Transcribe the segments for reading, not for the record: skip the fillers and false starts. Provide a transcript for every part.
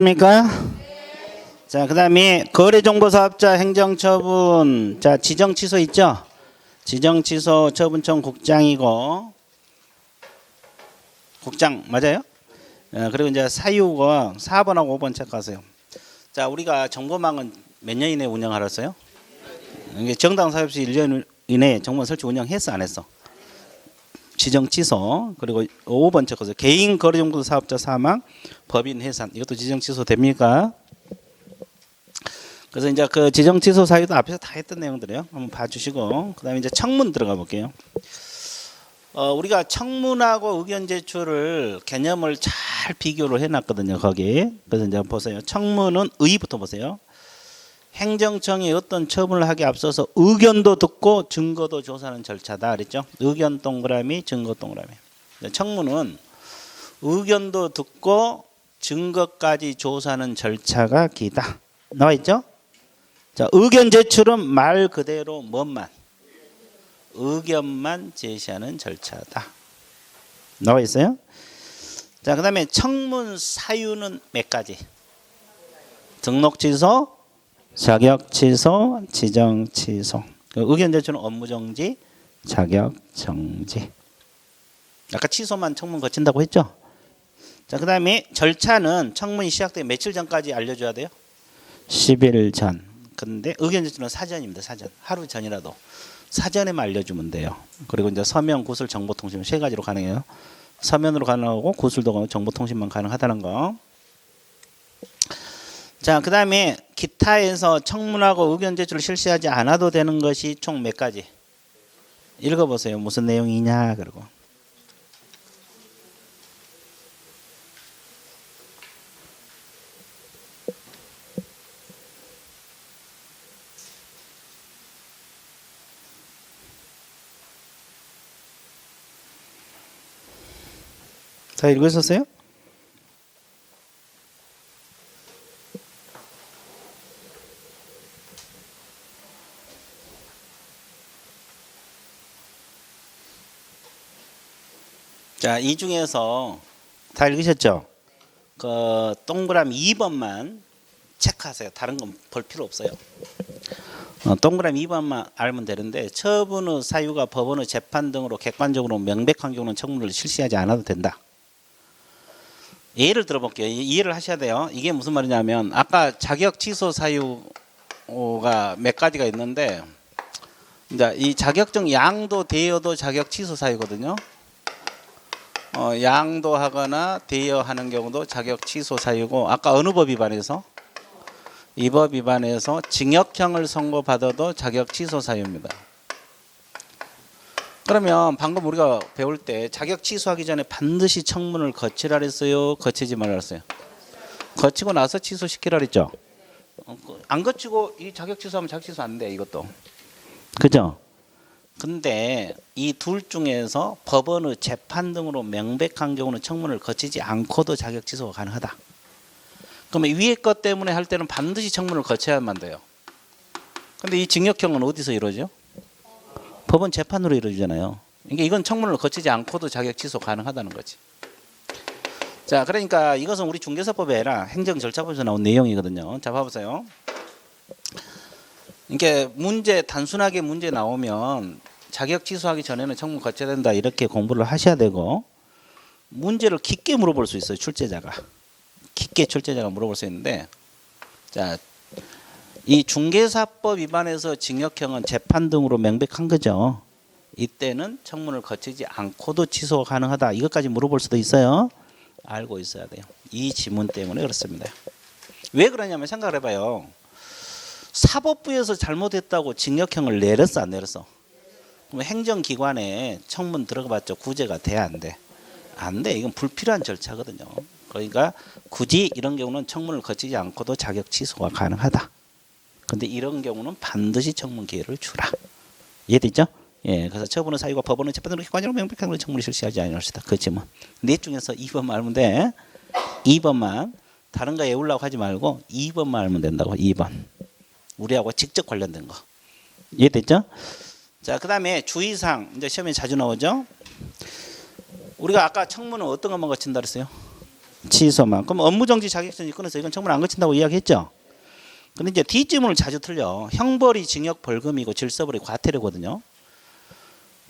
입니까? 자, 그다음에 거래정보사업자 행정처분. 자, 지정취소 있죠? 지정취소 처분청 국장이고 국장 맞아요? 그리고 이제 사유가 4번하고 5번 체크하세요. 자, 우리가 정보망은 몇 년 이내에 운영하랬어요? 이게 정당 사업 시 1년 이내에 정보 설치 운영했어 안 했어? 지정 취소. 그리고 5번 체크하세요. 개인 거래정보 사업자 사망, 법인 해산. 이것도 지정 취소 됩니까? 그래서 이제 그 지정 취소 사유도 앞에서 다 했던 내용들이에요. 한번 봐주시고 그다음에 이제 청문 들어가 볼게요. 우리가 청문하고 의견 제출을 개념을 잘 비교를 해놨거든요. 거기. 그래서 이제 보세요. 청문은 의부터 보세요. 행정청이 어떤 처분을 하기 앞서서 의견도 듣고 증거도 조사하는 절차다 그랬죠. 의견 동그라미, 증거 동그라미. 청문은 의견도 듣고 증거까지 조사하는 절차가 기다. 나와 있죠? 자, 의견 제출은 말 그대로 뭔만 의견만 제시하는 절차다. 나와 있어요? 자, 그다음에 청문 사유는 몇 가지? 등록 취소, 자격 취소, 지정 취소. 의견 제출은 업무 정지, 자격 정지. 아까 취소만 청문 거친다고 했죠? 자, 그다음에 절차는 청문이 시작되기 며칠 전까지 알려줘야 돼요? 10일 전. 근데 의견 제출은 사전입니다. 사전. 하루 전이라도 사전에만 알려주면 돼요. 그리고 이제 서면, 구술, 정보통신 세 가지로 가능해요. 서면으로 가능하고 구술도 가능하고 정보통신만 가능하다는 거. 자, 그 다음에 기타에서 청문하고 의견 제출을 실시하지 않아도 되는 것이 총 몇 가지? 읽어보세요. 무슨 내용이냐 그러고. 다 읽으셨어요? 자, 이 중에서 다 읽으셨죠? 그 동그라미 2번만 체크하세요. 다른 건 볼 필요 없어요. 동그라미 2번만 알면 되는데 처분의 사유가 법원의 재판 등으로 객관적으로 명백한 경우는 청문을 실시하지 않아도 된다. 예를 들어볼게요. 이해를 하셔야 돼요. 이게 무슨 말이냐면 아까 자격 취소 사유가 몇 가지가 있는데 이제 이 자격증 양도 대여도 자격 취소 사유거든요. 양도하거나 대여하는 경우도 자격 취소 사유고 아까 어느 법 위반해서? 이 법 위반해서 징역형을 선고받아도 자격 취소 사유입니다. 그러면 방금 우리가 배울 때 자격 취소하기 전에 반드시 청문을 거치라 그랬어요? 거치지 말라 그랬어요? 거치고 나서 취소시키라 그랬죠? 안 거치고 이 자격 취소하면 자격 취소 안 돼 이것도. 그죠? 근데 이 둘 중에서 법원의 재판 등으로 명백한 경우는 청문을 거치지 않고도 자격 취소가 가능하다. 그러면 위에 것 때문에 할 때는 반드시 청문을 거쳐야만 돼요. 근데 이 징역형은 어디서 이루어져? 법원 재판으로 이루어지잖아요. 그러니까 이건 청문을 거치지 않고도 자격 취소 가능하다는 거지. 자, 그러니까 이것은 우리 중개사법에 아니라 행정절차법에서 나온 내용이거든요. 자, 봐보세요. 이게 문제 단순하게 문제 나오면 자격 취소하기 전에는 청문 거쳐야 된다 이렇게 공부를 하셔야 되고 문제를 깊게 물어볼 수 있어요. 출제자가 깊게 출제자가 물어볼 수 있는데 자, 이 중개사법 위반해서 징역형은 재판 등으로 명백한 거죠. 이때는 청문을 거치지 않고도 취소가 가능하다. 이것까지 물어볼 수도 있어요. 알고 있어야 돼요. 이 지문 때문에 그렇습니다. 왜 그러냐면 생각을 해봐요. 사법부에서 잘못했다고 징역형을 내렸어 안 내렸어? 그럼 행정기관에 청문 들어가봤자 구제가 돼 안 돼? 안 돼. 이건 불필요한 절차거든요. 그러니까 굳이 이런 경우는 청문을 거치지 않고도 자격 취소가 가능하다. 근데 이런 경우는 반드시 청문 기회를 주라. 이해됐죠? 예, 그래서 처분의 사유가 법원의 재판으로 객관적으로 명백한 청문을 실시하지 않을 것이다. 그 지문. 넷 중에서 2번만 알면 돼. 2번만. 다른 거 외우려고 하지 말고 2번만 알면 된다고. 2번. 우리하고 직접 관련된 거. 이해됐죠? 자, 그 다음에 주의사항. 이제 시험에 자주 나오죠? 우리가 아까 청문은 어떤 것만 거친다 그랬어요? 취소만. 그럼 업무정지 자격정지 끊어서 이건 청문 안 거친다고 이야기했죠. 근데 이제 뒷지문을 자주 틀려. 형벌이 징역 벌금이고 질서벌이 과태료거든요.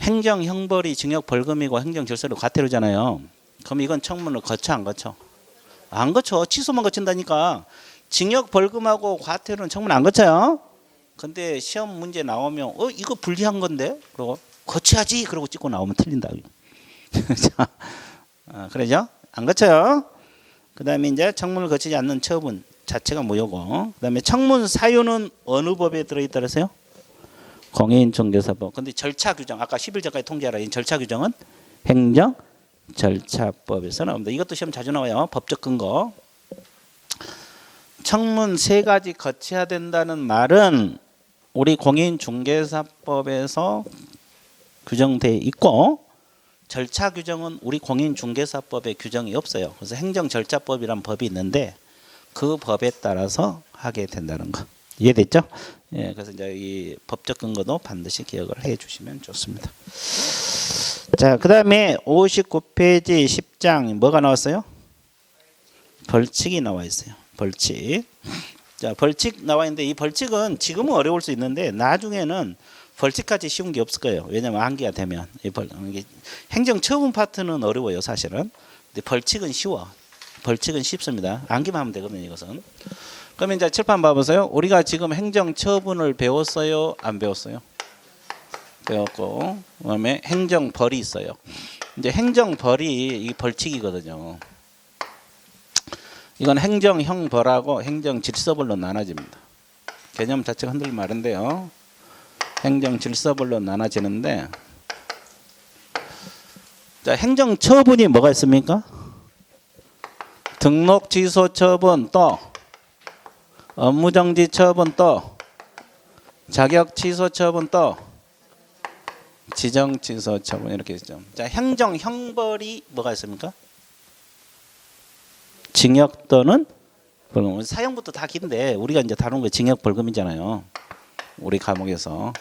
행정 형벌이 징역 벌금이고 행정 질서벌이 과태료잖아요. 그럼 이건 청문을 거쳐 안 거쳐? 안 거쳐. 취소만 거친다니까. 징역 벌금하고 과태료는 청문 안 거쳐요. 근데 시험 문제 나오면 이거 불리한 건데 그러고 거쳐야지 그러고 찍고 나오면 틀린다. 그러죠? 안 거쳐요. 그다음에 이제 청문을 거치지 않는 처분 자체가 무효고, 그다음에 청문 사유는 어느 법에 들어있다 그랬어요? 공인중개사법. 근데 절차 규정 아까 10일 전까지 통지하라. 이 절차 규정은 행정 절차법에서 나옵니다. 이것도 시험 자주 나와요. 법적 근거. 청문 세 가지 거쳐야 된다는 말은 우리 공인중개사법에서 규정돼 있고, 절차 규정은 우리 공인중개사법에 규정이 없어요. 그래서 행정절차법이란 법이 있는데 그 법에 따라서 하게 된다는 거 이해됐죠? 예, 그래서 이제 이 법적 근거도 반드시 기억을 해주시면 좋습니다. 자, 그다음에 59페이지 10장 뭐가 나왔어요? 벌칙이 나와 있어요. 벌칙. 자, 벌칙 나와 있는데 이 벌칙은 지금은 어려울 수 있는데 나중에는 벌칙까지 쉬운 게 없을 거예요. 왜냐하면 한계가 되면 행정처분 파트는 어려워요, 사실은. 근데 벌칙은 쉬워. 벌칙은 쉽습니다. 암기만 하면 되거든요, 이것은. 그러면 이제 칠판 봐보세요. 우리가 지금 행정처분을 배웠어요, 안 배웠어요? 배웠고, 그다음에 행정벌이 있어요. 이제 행정벌이 이 벌칙이거든요. 이건 행정형벌하고 행정질서벌로 나눠집니다. 개념 자체가 흔들릴 말인데요. 행정질서벌로 나눠지는데, 자, 행정처분이 뭐가 있습니까? 등록 취소 처분, 또 업무정지 처분, 또 자격 취소 처분, 또 지정 취소 처분, 이렇게 있죠. 자, 행정 형벌이 뭐가 있습니까? 징역 또는 벌금. 사형부터 다 긴데 우리가 이제 다룬 거 징역 벌금이잖아요. 우리 과목에서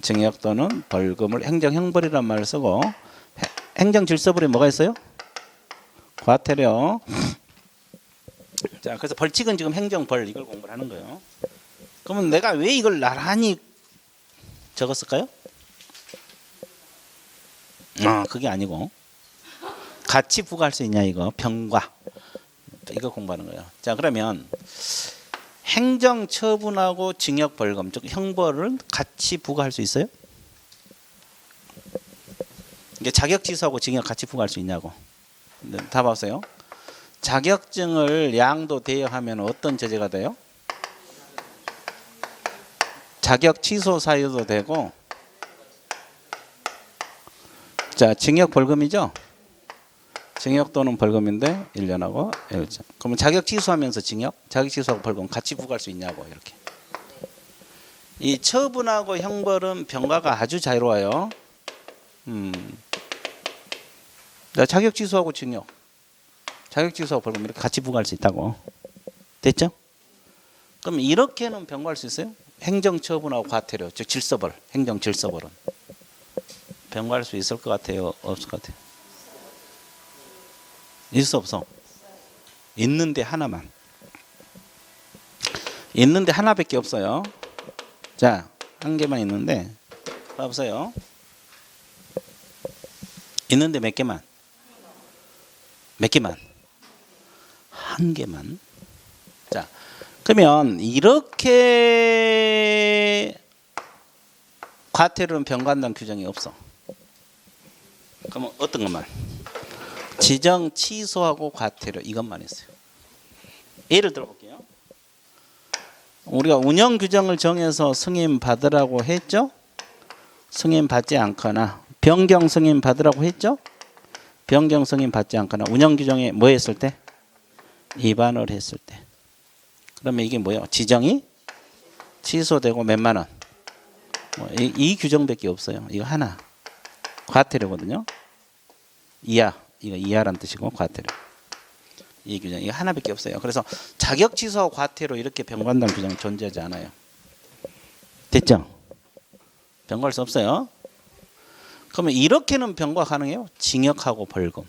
징역 또는 벌금을 행정 형벌이란 말을 쓰고, 행정 질서벌이 뭐가 있어요? 과태료. 자, 그래서 벌칙은 지금 행정벌 이걸 공부를 하는 거예요. 그러면 내가 왜 이걸 나란히 적었을까요? 그게 아니고 같이 부과할 수 있냐, 이거 병과 이거 공부하는 거예요. 자, 그러면 행정처분하고 징역벌금 즉 형벌을 같이 부과할 수 있어요? 이게 자격취소하고 징역 같이 부과할 수 있냐고. 다 봤어요. 자격증을 양도 대여하면 어떤 제재가 돼요? 자격 취소 사유도 되고, 자, 징역 벌금이죠. 징역 또는 벌금인데 1년하고 1년. 그러면 자격 취소하면서 징역, 자격 취소하고 벌금 같이 부과할 수 있냐고. 이렇게. 이 처분하고 형벌은 병가가 아주 자유로워요. 자격 취소하고 징역, 자격 취소하고 벌금 이렇게 같이 부과할 수 있다고. 됐죠? 그럼 이렇게는 병과할 수 있어요? 행정처분하고 과태료, 즉 질서벌, 행정질서벌은 병과할 수 있을 것 같아요? 없을 것 같아요? 있을 수 없어? 있는데 하나만. 있는데 하나밖에 없어요. 자, 한 개만 있는데 봐보세요. 있는데 몇 개만? 몇 개만? 한 개만. 자, 그러면 이렇게 과태료는 병관단 규정이 없어. 그러면 어떤 것만? 지정 취소하고 과태료 이것만 있어요. 예를 들어볼게요. 우리가 운영 규정을 정해서 승인 받으라고 했죠? 승인 받지 않거나 변경 승인 받으라고 했죠? 변경 승인 받지 않거나 운영 규정에 뭐 했을 때? 위반을 했을 때. 그러면 이게 뭐예요? 지정이 취소되고 몇만 원. 이 규정밖에 없어요. 이거 하나. 과태료거든요. 이하. 이거 이하란 뜻이고 과태료. 이 규정 이거 하나밖에 없어요. 그래서 자격 취소하고 과태료 이렇게 병관단 규정은 존재하지 않아요. 됐죠? 병과할 수 없어요. 그러면 이렇게는 병과 가능해요? 징역하고 벌금.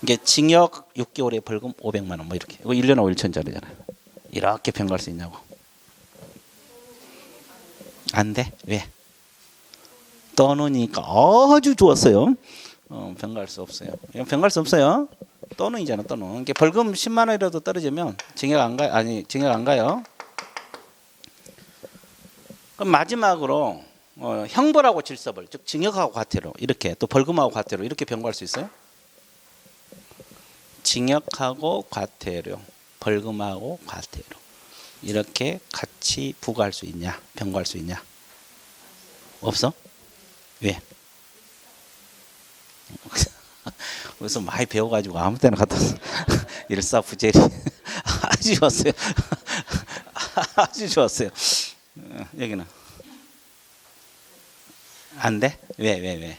이게 징역 6개월에 벌금 500만 원 뭐 이렇게. 이거 1년하고 1천짜리잖아요. 이렇게 변경할 수 있냐고. 안 돼. 왜? 떠느니까 아주 좋았어요. 변경할 수 없어요. 이건 변경할 수 없어요. 떠는이잖아, 떠는. 이게 벌금 10만 원이라도 떨어지면 징역 안 가요. 아니, 징역 안 가요. 그럼 마지막으로 형벌하고 질서벌, 즉 징역하고 과태료 이렇게 또 벌금하고 과태료 이렇게 변경할 수 있어요? 징역하고 과태료, 벌금하고 과태료 이렇게 같이 부과할 수 있냐, 변경할 수 있냐? 없어? 왜? 그래서 많이 배워가지고 아무 때나 갖다 일사부재리 아주 좋았어요. 아주 좋았어요. 여기는 안 돼? 왜?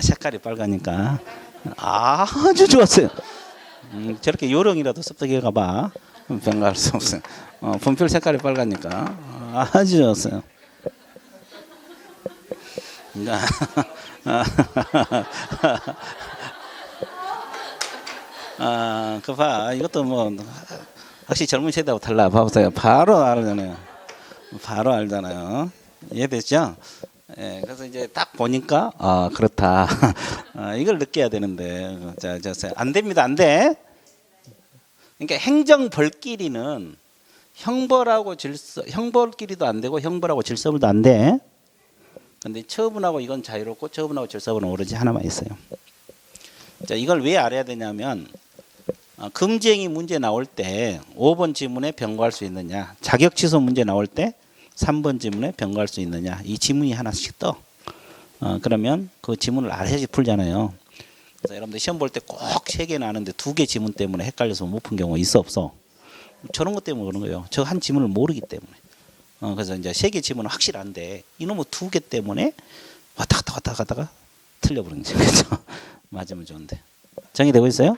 색깔이 빨가니까 아주 좋았어요. 저렇게 요령이라도 습득해 가봐. 변경할 수 없어요. 분필 색깔이 빨가니까 아주 좋았어요. 그 봐. 이것도 뭐 확실히 젊은 세대하고 달라. 봐보세요. 바로 알잖아요. 바로 알잖아요. 이해됐죠? 예, 그래서 이제 딱 보니까 그렇다. 이걸 느껴야 되는데 자, 안 됩니다. 안 돼. 그러니까 행정벌끼리는 형벌하고 질서, 형벌끼리도 안 되고 형벌하고 질서벌도 안 돼. 근데 처분하고 이건 자유롭고 처분하고 질서벌은 오로지 하나만 있어요. 자, 이걸 왜 알아야 되냐면 금지행위 문제 나올 때 5번 지문에 변경할 수 있느냐, 자격 취소 문제 나올 때 3번 지문에 변경할 수 있느냐, 이 지문이 하나씩 떠. 그러면 그 지문을 알아야지 풀잖아요. 그래서 여러분들 시험 볼 때 꼭 3개 나는데 2개 지문 때문에 헷갈려서 못 푼 경우가 있어 없어? 저런 것 때문에 그런 거예요. 저 한 지문을 모르기 때문에. 그래서 이제 3개 지문은 확실한데 이놈의 2개 때문에 왔다 갔다가 틀려버리는 거죠. 그렇죠? 맞으면 좋은데. 정리되고 있어요?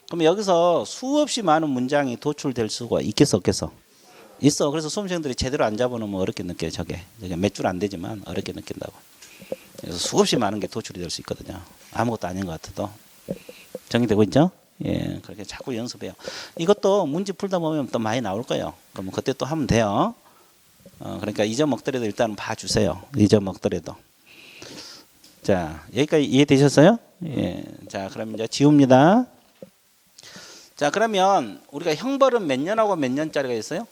그럼 여기서 수없이 많은 문장이 도출될 수가 있겠어 없겠어? 있어. 그래서 수험생들이 제대로 안 잡아놓으면 어렵게 느껴요. 저게 몇 줄 안 되지만 어렵게 느낀다고. 그래서 수없이 많은 게 도출이 될 수 있거든요. 아무것도 아닌 것 같아도. 정리되고 있죠? 예, 그렇게 자꾸 연습해요. 이것도 문제 풀다 보면 또 많이 나올 거예요. 그럼 그때 또 하면 돼요. 그러니까 잊어먹더라도 일단 봐주세요. 잊어먹더라도. 자, 여기까지 이해되셨어요? 예. 자, 그럼 이제 지웁니다. 자, 그러면 우리가 형벌은 몇 년하고 몇 년짜리가 있어요?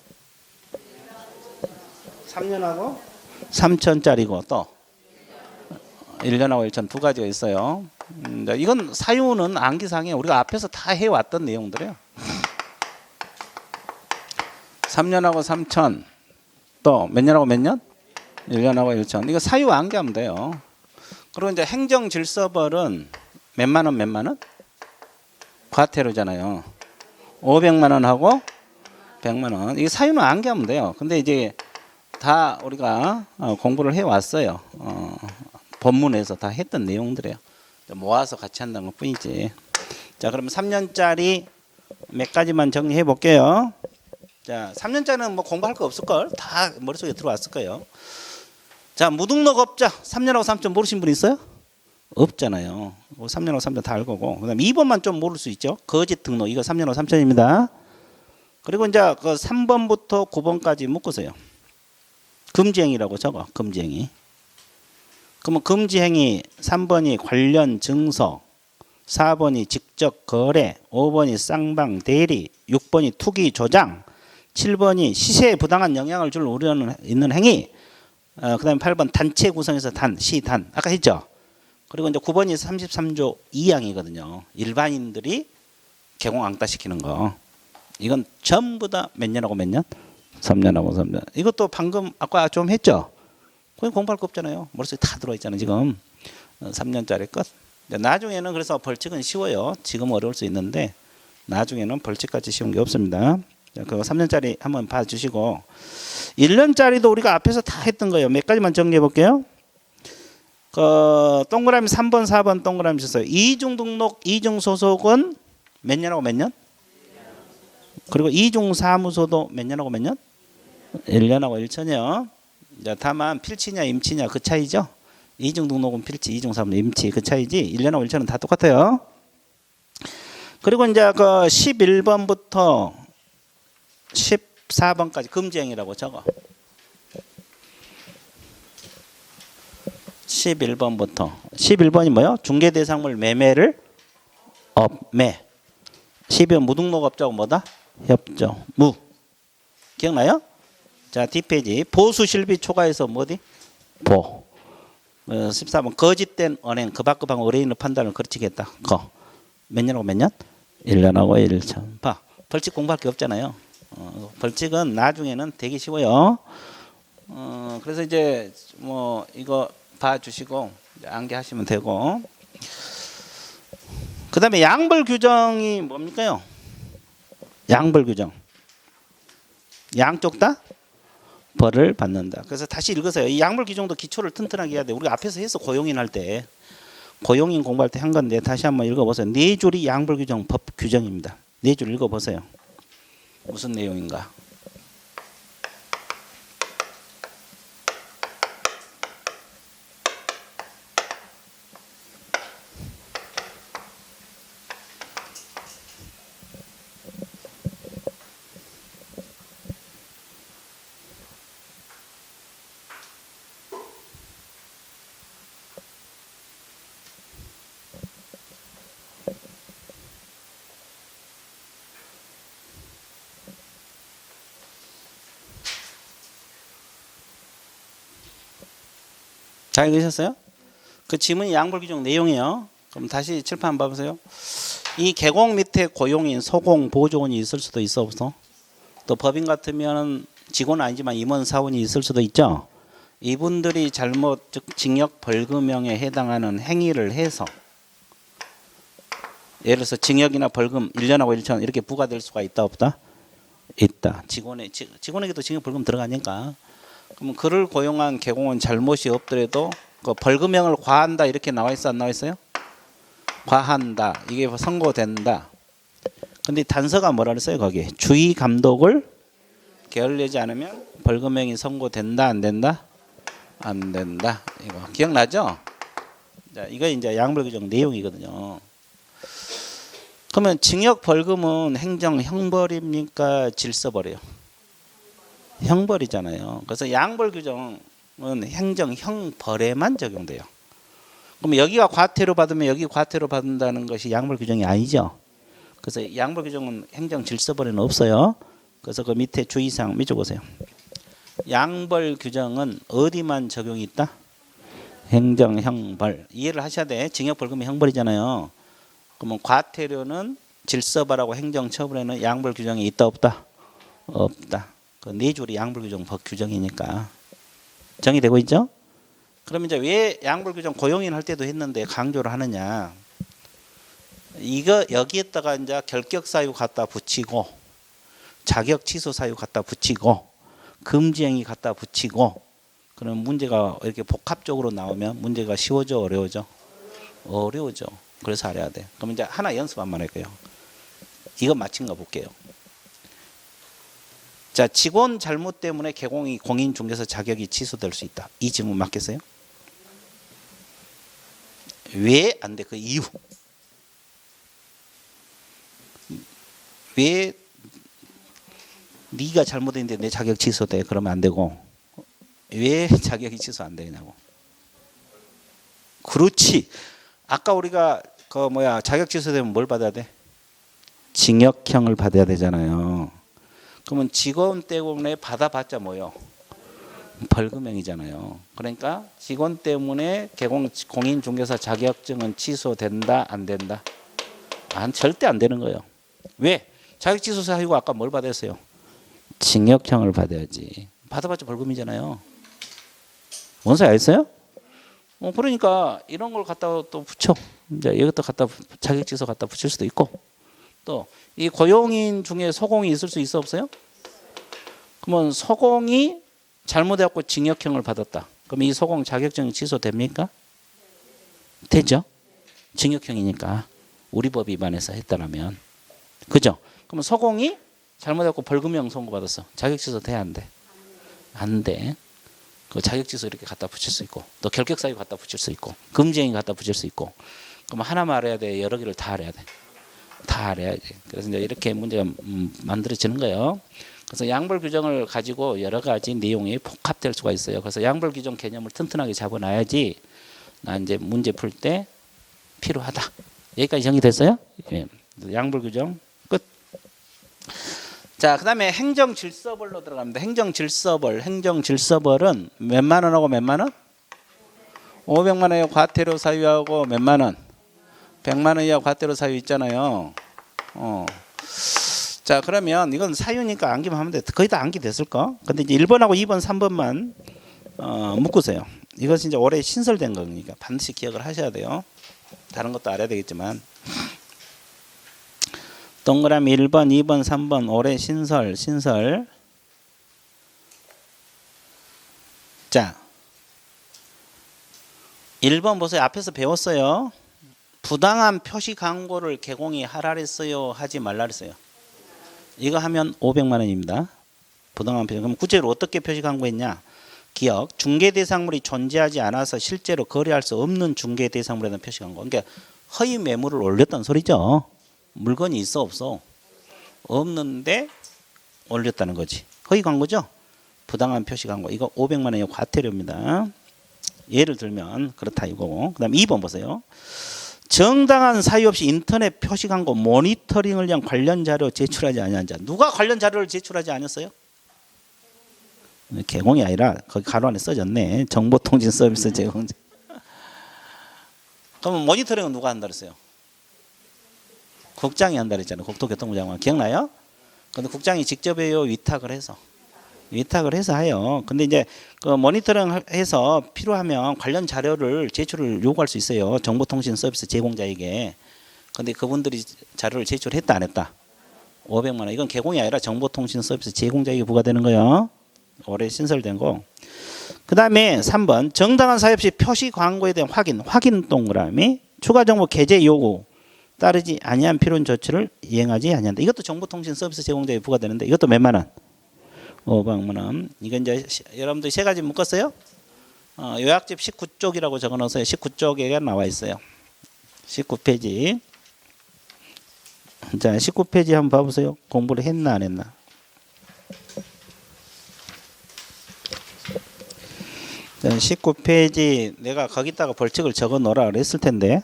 3년하고 3천짜리고 또 1년하고 1천 두 가지가 있어요. 이건 사유는 암기상에 우리가 앞에서 다 해왔던 내용들이에요. 3년하고 3천 또 몇 년하고 몇 년? 1년하고 1천. 이거 사유 암기하면 돼요. 그리고 이제 행정질서벌은 몇만 원? 과태료잖아요. 500만 원하고 100만 원. 이게 사유는 암기하면 돼요. 근데 이제 다 우리가 공부를 해왔어요. 본문에서 다 했던 내용들이에요. 모아서 같이 한다는 것 뿐이지. 자, 그러면 3년짜리 몇 가지만 정리해 볼게요. 자, 3년짜리는 뭐 공부할 거 없을걸? 다 머릿속에 들어왔을 거예요. 자, 무등록업자 3년하고 3천 모르신 분 있어요? 없잖아요. 3년하고 3천 다 알 거고. 그다음 2번만 좀 모를 수 있죠. 거짓 등록 이거 3년하고 3천입니다. 그리고 이제 그 3번부터 9번까지 묶으세요. 금지행위라고 적어. 금지행위. 그러면 금지행위 3번이 관련 증서, 4번이 직접 거래, 5번이 쌍방 대리, 6번이 투기 조장, 7번이 시세에 부당한 영향을 줄 우려는 있는 행위. 그다음에 8번 단체 구성에서 시단 아까 했죠. 그리고 이제 9번이 33조 2항이거든요. 일반인들이 개공왕따 시키는 거. 이건 전부 다 몇 년하고 몇 년? 3년하고 3년. 이것도 방금 아까 좀 했죠. 거기 공부할 거 없잖아요. 머릿속에 다 들어있잖아요. 지금 3년짜리 끝. 나중에는 그래서 벌칙은 쉬워요. 지금 어려울 수 있는데 나중에는 벌칙같이 쉬운 게 없습니다. 그거 3년짜리 한번 봐주시고 1년짜리도 우리가 앞에서 다 했던 거예요. 몇 가지만 정리해 볼게요. 동그라미 3번 4번 동그라미 주세요. 이중 등록 이중 소속은 몇 년하고 몇 년? 그리고 이중 사무소도 몇 년하고 몇 년? 1년하고 1천이요. 다만 필치냐 임치냐 그 차이죠. 이중 등록은 필치, 이중 사무는 임치. 그 차이지 1년하고 1차는 다 똑같아요. 그리고 이제 그 11번부터 14번까지 금지행위라고 적어. 11번이 뭐요? 중개대상물 매매를 업매. 12번 무등록업자하고 뭐다? 협조. 무. 기억나요? 자, 뒷페이지. 보수실비 초과해서 뭐디? 보. 14번 거짓된 언행. 그박급한 의뢰인의 판단을 거치겠다. 거. 몇 년하고 몇 년? 1년하고 1천. 봐. 벌칙 공부할 게 없잖아요. 벌칙은 나중에는 되게 쉬워요. 그래서 이제 뭐 이거 봐주시고 암기하시면 되고. 그 다음에 양벌 규정이 뭡니까요? 양벌 규정. 양쪽 다 벌을 받는다. 그래서 다시 읽으세요. 이 양벌 규정도 기초를 튼튼하게 해야 돼. 우리가 앞에서 해서 고용인 할 때, 고용인 공부할 때 한 건데 다시 한번 읽어보세요. 네 줄이 양벌 규정 법 규정입니다. 네 줄 읽어보세요. 무슨 내용인가? 잘 읽으셨어요? 그 지문이 양벌 규정 내용이에요. 그럼 다시 칠판 한번 봐보세요. 이 계공 밑에 고용인, 소공, 보조원이 있을 수도 있어 없어? 또 법인 같으면 직원 아니지만 임원, 사원이 있을 수도 있죠. 이분들이 잘못 즉 징역 벌금형에 해당하는 행위를 해서 예를 들어서 징역이나 벌금 1년하고 1천 이렇게 부과될 수가 있다 없다? 있다. 직원에게도 징역 벌금 들어가니까. 그러면 그를 고용한 계공은 잘못이 없더라도 그 벌금형을 과한다 이렇게 나와 있어 안 나와 있어요? 과한다. 이게 선고된다. 근데 단서가 뭐라 그랬어요? 거기 주의 감독을 게을리지 않으면 벌금형이 선고된다 안 된다? 안 된다. 이거 기억나죠? 자, 이거 이제 양벌 규정 내용이거든요. 그러면 징역 벌금은 행정 형벌입니까? 질서벌이에요? 형벌이잖아요. 그래서 양벌 규정은 행정 형벌에만 적용돼요. 그럼 여기가 과태료 받으면 여기 과태료 받는다는 것이 양벌 규정이 아니죠. 그래서 양벌 규정은 행정 질서벌에는 없어요. 그래서 그 밑에 주의사항 밑줄 보세요. 양벌 규정은 어디만 적용이 있다? 행정 형벌. 이해를 하셔야 돼. 징역 벌금이 형벌이잖아요. 그러면 과태료는 질서벌하고 행정 처벌에는 양벌 규정이 있다 없다? 없다. 그 네 줄이 양벌 규정 법 규정이니까 정의되고 있죠? 그럼 이제 왜 양벌 규정 고용인 할 때도 했는데 강조를 하느냐? 이거 여기에다가 이제 결격 사유 갖다 붙이고 자격 취소 사유 갖다 붙이고 금지행위 갖다 붙이고 그럼 문제가 이렇게 복합적으로 나오면 문제가 쉬워져 어려워져? 어려워져. 그래서 알아야 돼. 그럼 이제 하나 연습 한번 할 거예요. 이거 맞힌 거 볼게요. 자, 직원 잘못 때문에 계공이 공인중개사 자격이 취소될 수 있다. 이 질문 맞겠어요? 왜 안 돼? 그 이유. 왜 네가 잘못했는데 내 자격 취소돼? 그러면 안 되고 왜 자격이 취소 안 되냐고. 그렇지. 아까 우리가 그 자격 취소되면 뭘 받아야 돼? 징역형을 받아야 되잖아요. 그러면 직원 때문에 받아봤자 뭐요? 벌금형이잖아요. 그러니까 직원 때문에 공인중개사 자격증은 취소된다 안 된다? 절대 안 되는 거예요. 왜? 자격 취소 사유가 아까 뭘 받았어요? 징역형을 받아야지. 받아봤자 벌금이잖아요. 뭔 소리 알겠어요? 그러니까 이런 걸 갖다가 또 붙여. 이제 이것도 갖다 자격 취소 갖다 붙일 수도 있고. 또 이 고용인 중에 소공이 있을 수 있어 없어요? 그러면 소공이 잘못해갖고 징역형을 받았다. 그럼 이 소공 자격증이 취소됩니까? 되죠. 징역형이니까 우리 법 위반해서 했다라면 그죠? 그러면 소공이 잘못해갖고 벌금형 선고받았어. 자격 취소 돼 안 돼? 안 돼. 그 자격지수 이렇게 갖다 붙일 수 있고 또 결격사유 갖다 붙일 수 있고 금지행위 갖다 붙일 수 있고 그럼 하나만 알아야 돼? 여러 개를 다 알아야 돼? 다 알아야지. 그래서 이제 이렇게 문제가 만들어지는 거예요. 그래서 양벌 규정을 가지고 여러 가지 내용이 복합될 수가 있어요. 그래서 양벌 규정 개념을 튼튼하게 잡아놔야지 나 이제 문제 풀 때 필요하다. 여기까지 정리됐어요? 예. 양벌 규정 끝. 자, 그다음에 행정질서벌로 들어갑니다. 행정질서벌은 몇만 원하고 몇만 원? 500만 원의 과태료 사유하고 몇만 원? 100만 원 이하 과태료 사유 있잖아요. 자, 그러면 이건 사유니까 암기만 하면 돼. 거의 다 암기됐을까? 근데 이제 1번하고 2번, 3번만 묶으세요. 이것이 이제 올해 신설된 거니까 반드시 기억을 하셔야 돼요. 다른 것도 알아야 되겠지만. 동그라미 1번, 2번, 3번 올해 신설. 자, 1번 보세요. 앞에서 배웠어요. 부당한 표시 광고를 개공이 하라 했어요, 하지 말라 했어요. 이거 하면 500만 원입니다. 부당한 표시. 그럼 구체적으로 어떻게 표시 광고했냐? 기억. 중개 대상물이 존재하지 않아서 실제로 거래할 수 없는 중개 대상물에 대한 표시 광고. 그러니까 허위 매물을 올렸다는 소리죠. 물건이 있어 없어? 없는데 올렸다는 거지. 허위 광고죠. 부당한 표시 광고. 이거 500만 원의 과태료입니다. 예를 들면 그렇다 이거고. 그다음 2번 보세요. 정당한 사유 없이 인터넷 표시 광고 모니터링을 위한 관련 자료 제출하지 아니한 자. 누가 관련 자료를 제출하지 않았어요? 개공이 아니라 거기 가로 안에 써졌네. 정보통신 서비스 제공자. 그러면 모니터링은 누가 한다 그랬어요? 국장이 한다 그랬잖아요. 국토교통부 장관. 기억나요? 근데 국장이 직접 해요? 위탁을 해서 해요. 근데 이제 그 모니터링 해서 필요하면 관련 자료를 제출을 요구할 수 있어요. 정보통신 서비스 제공자에게. 근데 그분들이 자료를 제출했다 안 했다? 500만 원. 이건 개공이 아니라 정보통신 서비스 제공자에게 부과되는 거예요. 올해 신설된 거. 그다음에 3번 정당한 사유 없이 표시 광고에 대한 확인 동그라미 추가 정보 게재 요구 따르지 아니한 필요한 조치를 이행하지 아니한다. 이것도 정보통신 서비스 제공자에게 부과되는데 이것도 몇만 원? 500만 원. 이건 이제 여러분들 세 가지 묶었어요? 요약집 19쪽이라고 적어놓으세요. 19쪽에 나와 있어요. 19페이지. 자, 19페이지 한번 봐보세요. 공부를 했나 안 했나? 자, 19페이지 내가 거기다가 벌칙을 적어 놓으라 그랬을 텐데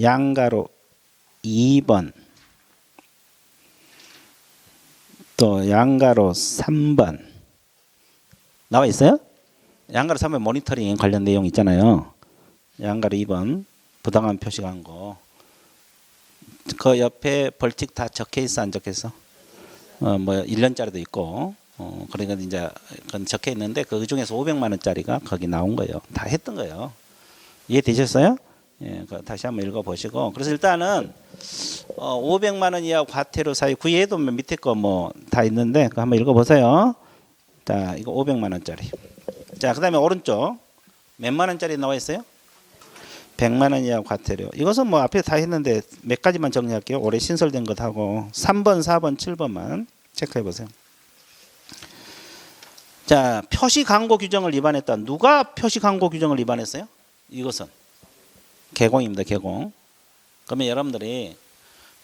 양가로 2번 또 양가로 3번 나와 있어요? 양가로 3번 모니터링 관련 내용 있잖아요. 양가로 2번 부당한 표시 광고. 그 옆에 벌칙 다 적혀 있어 안 적혀 있어? 뭐 1년짜리도 있고. 그러니까 이제 그건 적혀 있는데 그 중에서 500만 원짜리가 거기 나온 거예요. 다 했던 거예요. 이해되셨어요? 예, 다시 한번 읽어 보시고. 그래서 일단은 500만 원 이하 과태료 사유 그 외에도 밑에 거 뭐 다 있는데 그거 한번 읽어 보세요. 자, 이거 500만 원짜리. 자, 그다음에 오른쪽 몇만 원짜리 나와 있어요? 100만 원 이하 과태료. 이것은 뭐 앞에 다 했는데 몇 가지만 정리할게요. 올해 신설된 것 하고 3번, 4번, 7번만 체크해 보세요. 자, 표시 광고 규정을 위반했다. 누가 표시 광고 규정을 위반했어요? 이것은 개공입니다. 개공. 그러면 여러분들이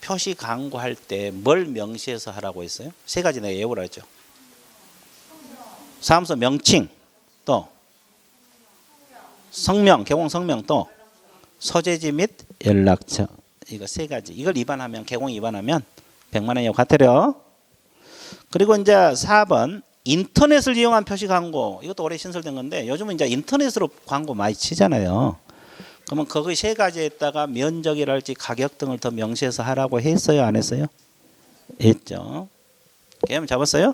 표시 광고할 때 뭘 명시해서 하라고 했어요? 세 가지 내가 예우를 했죠. 사무소 명칭, 또 성명, 개공 성명, 또 소재지 및 연락처. 이거 세 가지. 이걸 위반하면 개공 위반하면 100만 원 이하 과태료. 그리고 이제 4번 인터넷을 이용한 표시 광고. 이것도 올해 신설된 건데 요즘은 이제 인터넷으로 광고 많이 치잖아요. 그러면 거기 세 가지에다가 면적이랄지 가격 등을 더 명시해서 하라고 했어요, 안 했어요? 했죠. 개념 잡았어요?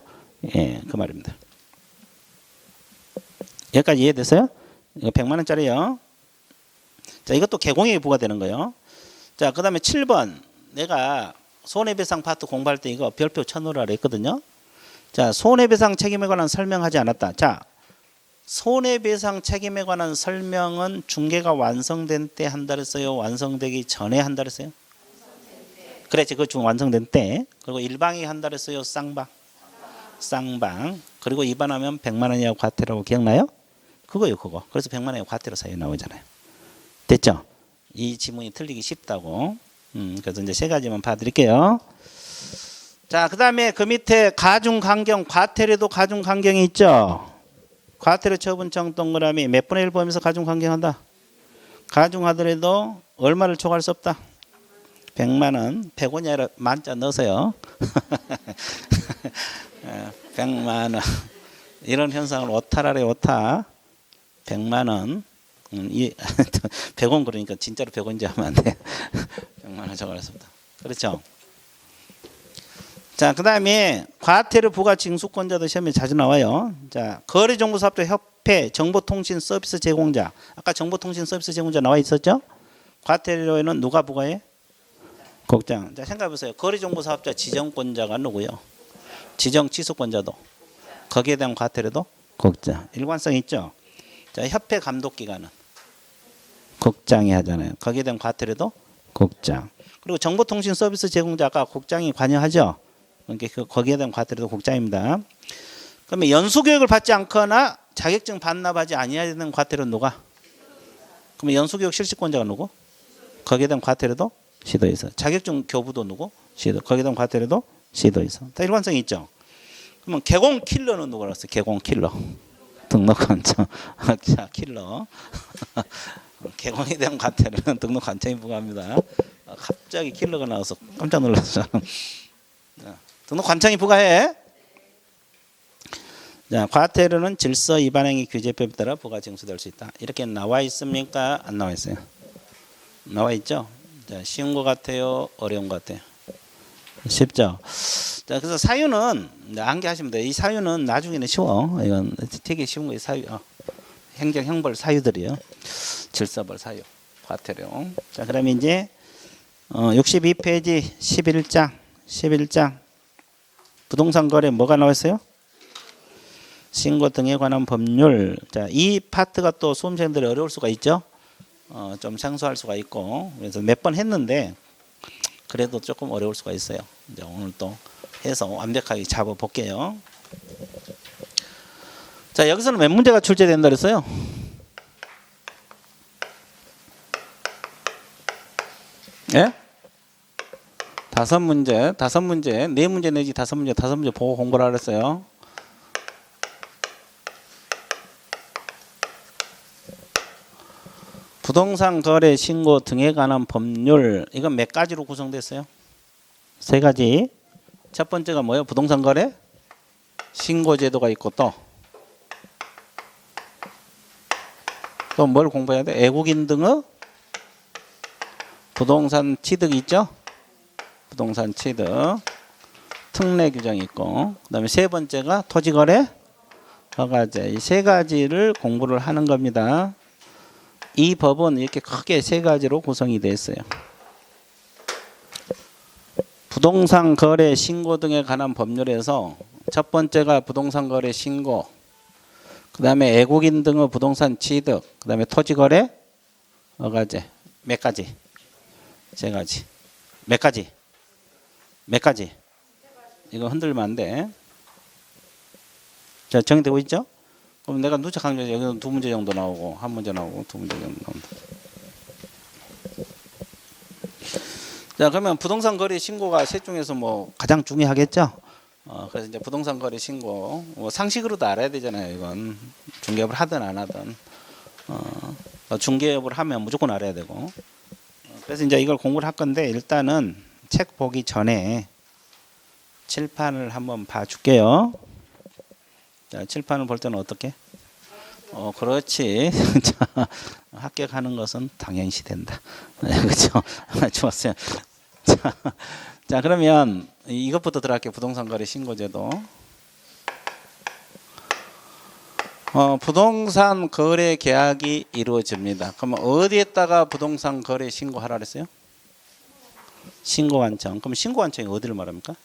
예, 그 말입니다. 여기까지 이해됐어요? 이거 100만 원짜리요. 자, 이것도 개공에 부과되는 거예요. 자, 그다음에 7번 내가 손해배상 파트 공부할 때 이거 별표 쳐놓으라 했거든요. 자, 손해배상 책임에 관한 설명하지 않았다. 자, 손해배상 책임에 관한 설명은 중개가 완성된 때 한다 그랬어요? 완성되기 전에 한다 그랬어요? 그렇지, 그 완성된 때. 그리고 일방이 한다 그랬어요? 쌍방? 쌍방. 그리고 위반하면 100만 원 이하 과태료라고 기억나요? 그거요, 그거. 그래서 100만 원 이하 과태료 사유 나오잖아요. 됐죠? 이 지문이 틀리기 쉽다고. 그래서 이제 세 가지만 봐드릴게요. 자, 그 다음에 그 밑에 가중강경, 과태료도 가중강경이 있죠. 과태료 처분청 동그라미 몇 분의 1 범위에서 가중강경한다. 가중하더라도 얼마를 초과할 수 없다. 100만 원, 100원이 아니라 만자 넣으세요. 100만 원. 이런 현상을 오타라래 오타. 100만 원. 100원 그러니까 진짜로 100원인지 하면 안 돼. 100만 원 초과할 수 없다. 그렇죠? 자, 그 다음에 과태료 부과 징수권자도 시험에 자주 나와요. 자, 거래정보사업자 협회 정보통신 서비스 제공자. 아까 정보통신 서비스 제공자 나와 있었죠? 과태료에는 누가 부과해? 국장. 자, 생각해보세요. 거래정보사업자 지정권자가 누구요? 지정 취소권자도. 거기에 대한 과태료도 국장. 일관성 있죠? 자, 협회 감독기관은 국장이 하잖아요. 거기에 대한 과태료도 국장. 그리고 정보통신 서비스 제공자가 국장이 관여하죠? 그러니까 거기에 대한 과태료도 국장입니다. 그러면 연수교육을 받지 않거나 자격증 반납하지 아니해야 되는 과태료는 누가? 그러면 연수교육 실시권자가 누구? 거기에 대한 과태료도 시도에서. 자격증 교부도 누구? 시도. 거기에 대한 과태료도 시도에서. 다 일관성이 있죠. 그러면 개공 킬러는 누구라고 했어요? 개공 킬러. 등록관청. 자, 킬러. 개공에 대한 과태료는 등록관청이 부과합니다. 갑자기 킬러가 나와서 깜짝 놀랐어. 등록관청이 부과해. 자, 과태료는 질서 위반행위 규제법에 따라 부과 징수될 수 있다. 이렇게 나와 있습니까? 안 나와 있어요? 나와 있죠? 자, 쉬운 것 같아요? 어려운 것 같아요? 쉽죠? 자, 그래서 사유는 암기하시면 돼요. 이 사유는 나중에는 쉬워. 이건 되게 쉬운 거예요. 사유. 행정 형벌 사유들이요. 질서벌 사유. 과태료. 자, 그러면 이제 62페이지 11장 부동산 거래 뭐가 나와 있어요? 신고 등에 관한 법률. 자, 이 파트가 또 수험생들이 어려울 수가 있죠. 좀 생소할 수가 있고. 그래서 몇 번 했는데 그래도 조금 어려울 수가 있어요. 이제 오늘 또 해서 완벽하게 잡아 볼게요. 자, 여기서는 몇 문제가 출제된다 그랬어요? 예? 5문제, 4문제, 4문제 내지 5문제 보고 공부를 하랬어요. 부동산 거래 신고 등에 관한 법률. 이건 몇 가지로 구성됐어요? 3가지. 첫 번째가 뭐예요? 부동산 거래 신고 제도가 있고 또 뭘 공부해야 돼? 애국인 등의 부동산 취득 있죠? 부동산 취득 특례 규정이 있고, 그 다음에 세 번째가 토지거래 허가제. 이 3가지를 공부를 하는 겁니다. 이 법은 이렇게 크게 3가지로 구성이 되어 있어요. 부동산 거래 신고 등에 관한 법률에서 첫 번째가 부동산 거래 신고, 그 다음에 애국인 등의 부동산 취득, 그 다음에 토지거래 허가제. 몇 가지? 3가지. 몇 가지? 몇 가지? 이거 흔들면 안 돼. 자, 정리되고 있죠? 그럼 내가 누적한 게 여기는 2문제 정도 나오고 1문제 나오고 2문제 정도 나온다. 자, 그러면 부동산 거래 신고가 셋 중에서 뭐 가장 중요하겠죠? 그래서 이제 부동산 거래 신고 상식으로도 알아야 되잖아요. 이건 중개업을 하든 안 하든 중개업을 하면 무조건 알아야 되고. 그래서 이제 이걸 공부를 할 건데 일단은 책 보기 전에 칠판을 한번 봐줄게요. 자, 칠판을 볼 때는 어떻게? 그렇지. 자, 합격하는 것은 당연시 된다. 네, 그렇죠? 좋았어요. 자, 그러면 이것부터 들어갈게요. 부동산 거래 신고제도. 부동산 거래 계약이 이루어집니다. 그러면 어디에다가 부동산 거래 신고하라 그랬어요? 신고관청. 그럼 신고관청이 어디를 말합니까?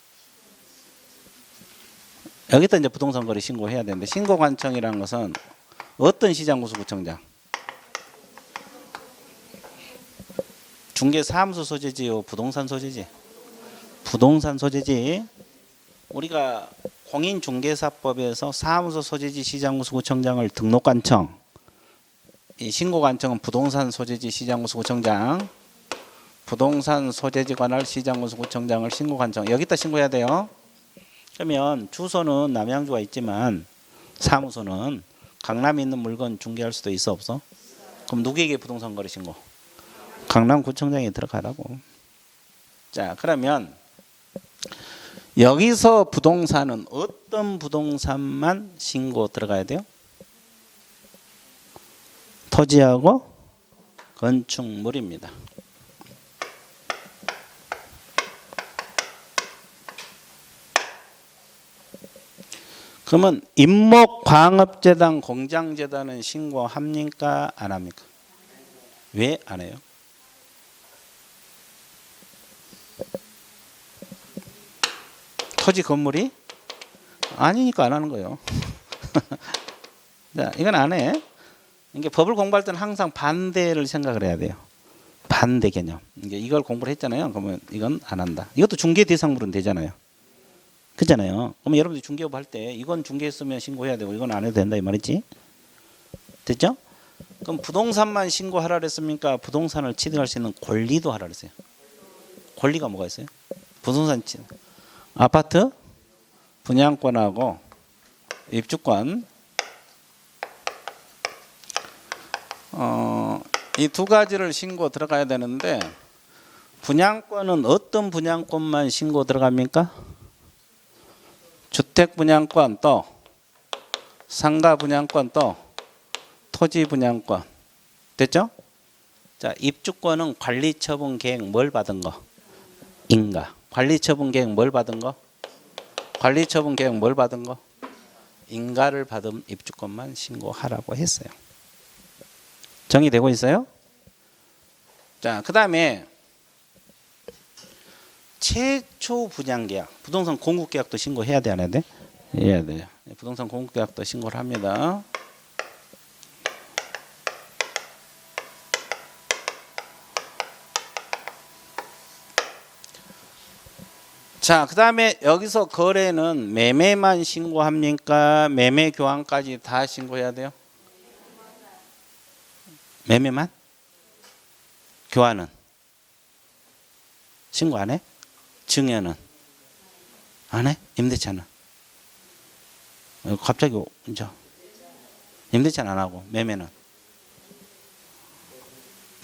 여기다 이제 부동산 거래 신고해야 되는데, 신고관청이라는 것은 어떤 시장구수구청장? 중개사무소 소재지요, 부동산 소재지? 부동산 소재지. 우리가 공인중개사법에서 사무소 소재지 시장구청장을 등록관청, 이 신고관청은 부동산 소재지 시장구청장, 부동산 소재지 관할 시장구청장을 신고관청, 여기다 신고해야 돼요. 그러면 주소는 남양주가 있지만 사무소는 강남에 있는 물건 중개할 수도 있어 없어? 그럼 누구에게 부동산 거래 신고? 강남구청장에 들어가라고. 자, 그러면 여기서 부동산은 어떤 부동산만 신고 들어가야 돼요? 토지하고 건축물입니다. 그러면 임목광업재단, 공장재단은 신고합니까? 안 합니까? 왜 안 해요? 토지 건물이 아니니까 안 하는 거예요. 자, 이건 안 해. 이게 법을 공부할 때는 항상 반대를 생각을 해야 돼요. 반대 개념. 이걸 공부를 했잖아요. 그러면 이건 안 한다. 이것도 중개 대상물은 되잖아요. 그렇잖아요. 그러면 여러분들이 중개업 할 때 이건 중개했으면 신고해야 되고 이건 안 해도 된다 이 말이지. 됐죠? 그럼 부동산만 신고하라 그랬습니까? 부동산을 취득할 수 있는 권리도 하라 그랬어요. 권리가 뭐가 있어요? 부동산 취득. 아파트 분양권하고 입주권, 이 두 가지를 신고 들어가야 되는데, 분양권은 어떤 분양권만 신고 들어갑니까? 주택 분양권, 또 상가 분양권, 또 토지 분양권. 됐죠? 자, 입주권은 관리처분 계획 뭘 받은 거? 인가. 관리처분 계획 뭘 받은 거? 관리처분 계획 뭘 받은 거? 인가를 받은 입주권만 신고하라고 했어요. 정의되고 있어요? 자, 그 다음에 최초 분양계약, 부동산 공급계약도 신고해야 돼, 안 해야 돼? 해야 돼요. 부동산 공급계약도 신고를 합니다. 자, 그 다음에 여기서 거래는 매매만 신고합니까? 매매 교환까지 다 신고해야 돼요? 매매만? 교환은? 신고 안 해? 증여는? 안 해? 임대차는? 갑자기 이제 임대차는 안 하고 매매는?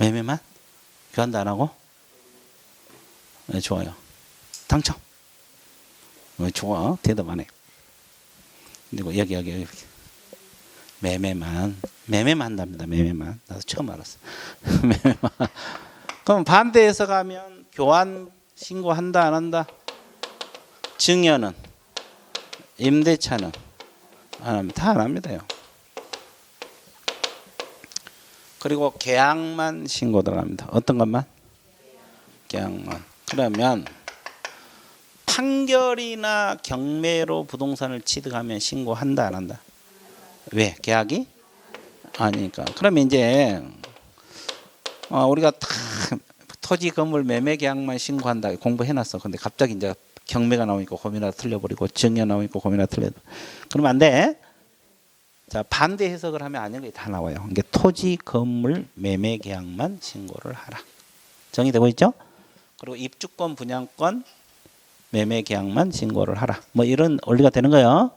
매매만? 교환도 안 하고? 네, 좋아요. 당첨. 좋아. 대답 안 해. 그리고 여기 매매만 한답니다. 매매만. 나도 처음 알았어. 매매만. 그럼 반대해서 가면 교환 신고한다 안 한다? 증여는? 임대차는? 안 합니다. 다 안 합니다요. 그리고 계약만 신고 들어갑니다. 어떤 것만? 계약만. 그러면 판결이나 경매로 부동산을 취득하면 신고한다 안 한다? 왜? 계약이 아니니까. 그러면 이제 우리가 다 토지 건물 매매 계약만 신고한다 공부해놨어. 근데 갑자기 이제 경매가 나오니까 고민하다 틀려버리고 증여 나오니까 고민하다 틀려. 그러면 안 돼. 자, 반대 해석을 하면 아닌 게 다 나와요. 이게 토지 건물 매매 계약만 신고를 하라. 정의되고 있죠? 그리고 입주권 분양권 매매 계약만 신고를 하라. 뭐 이런 원리가 되는 거예요.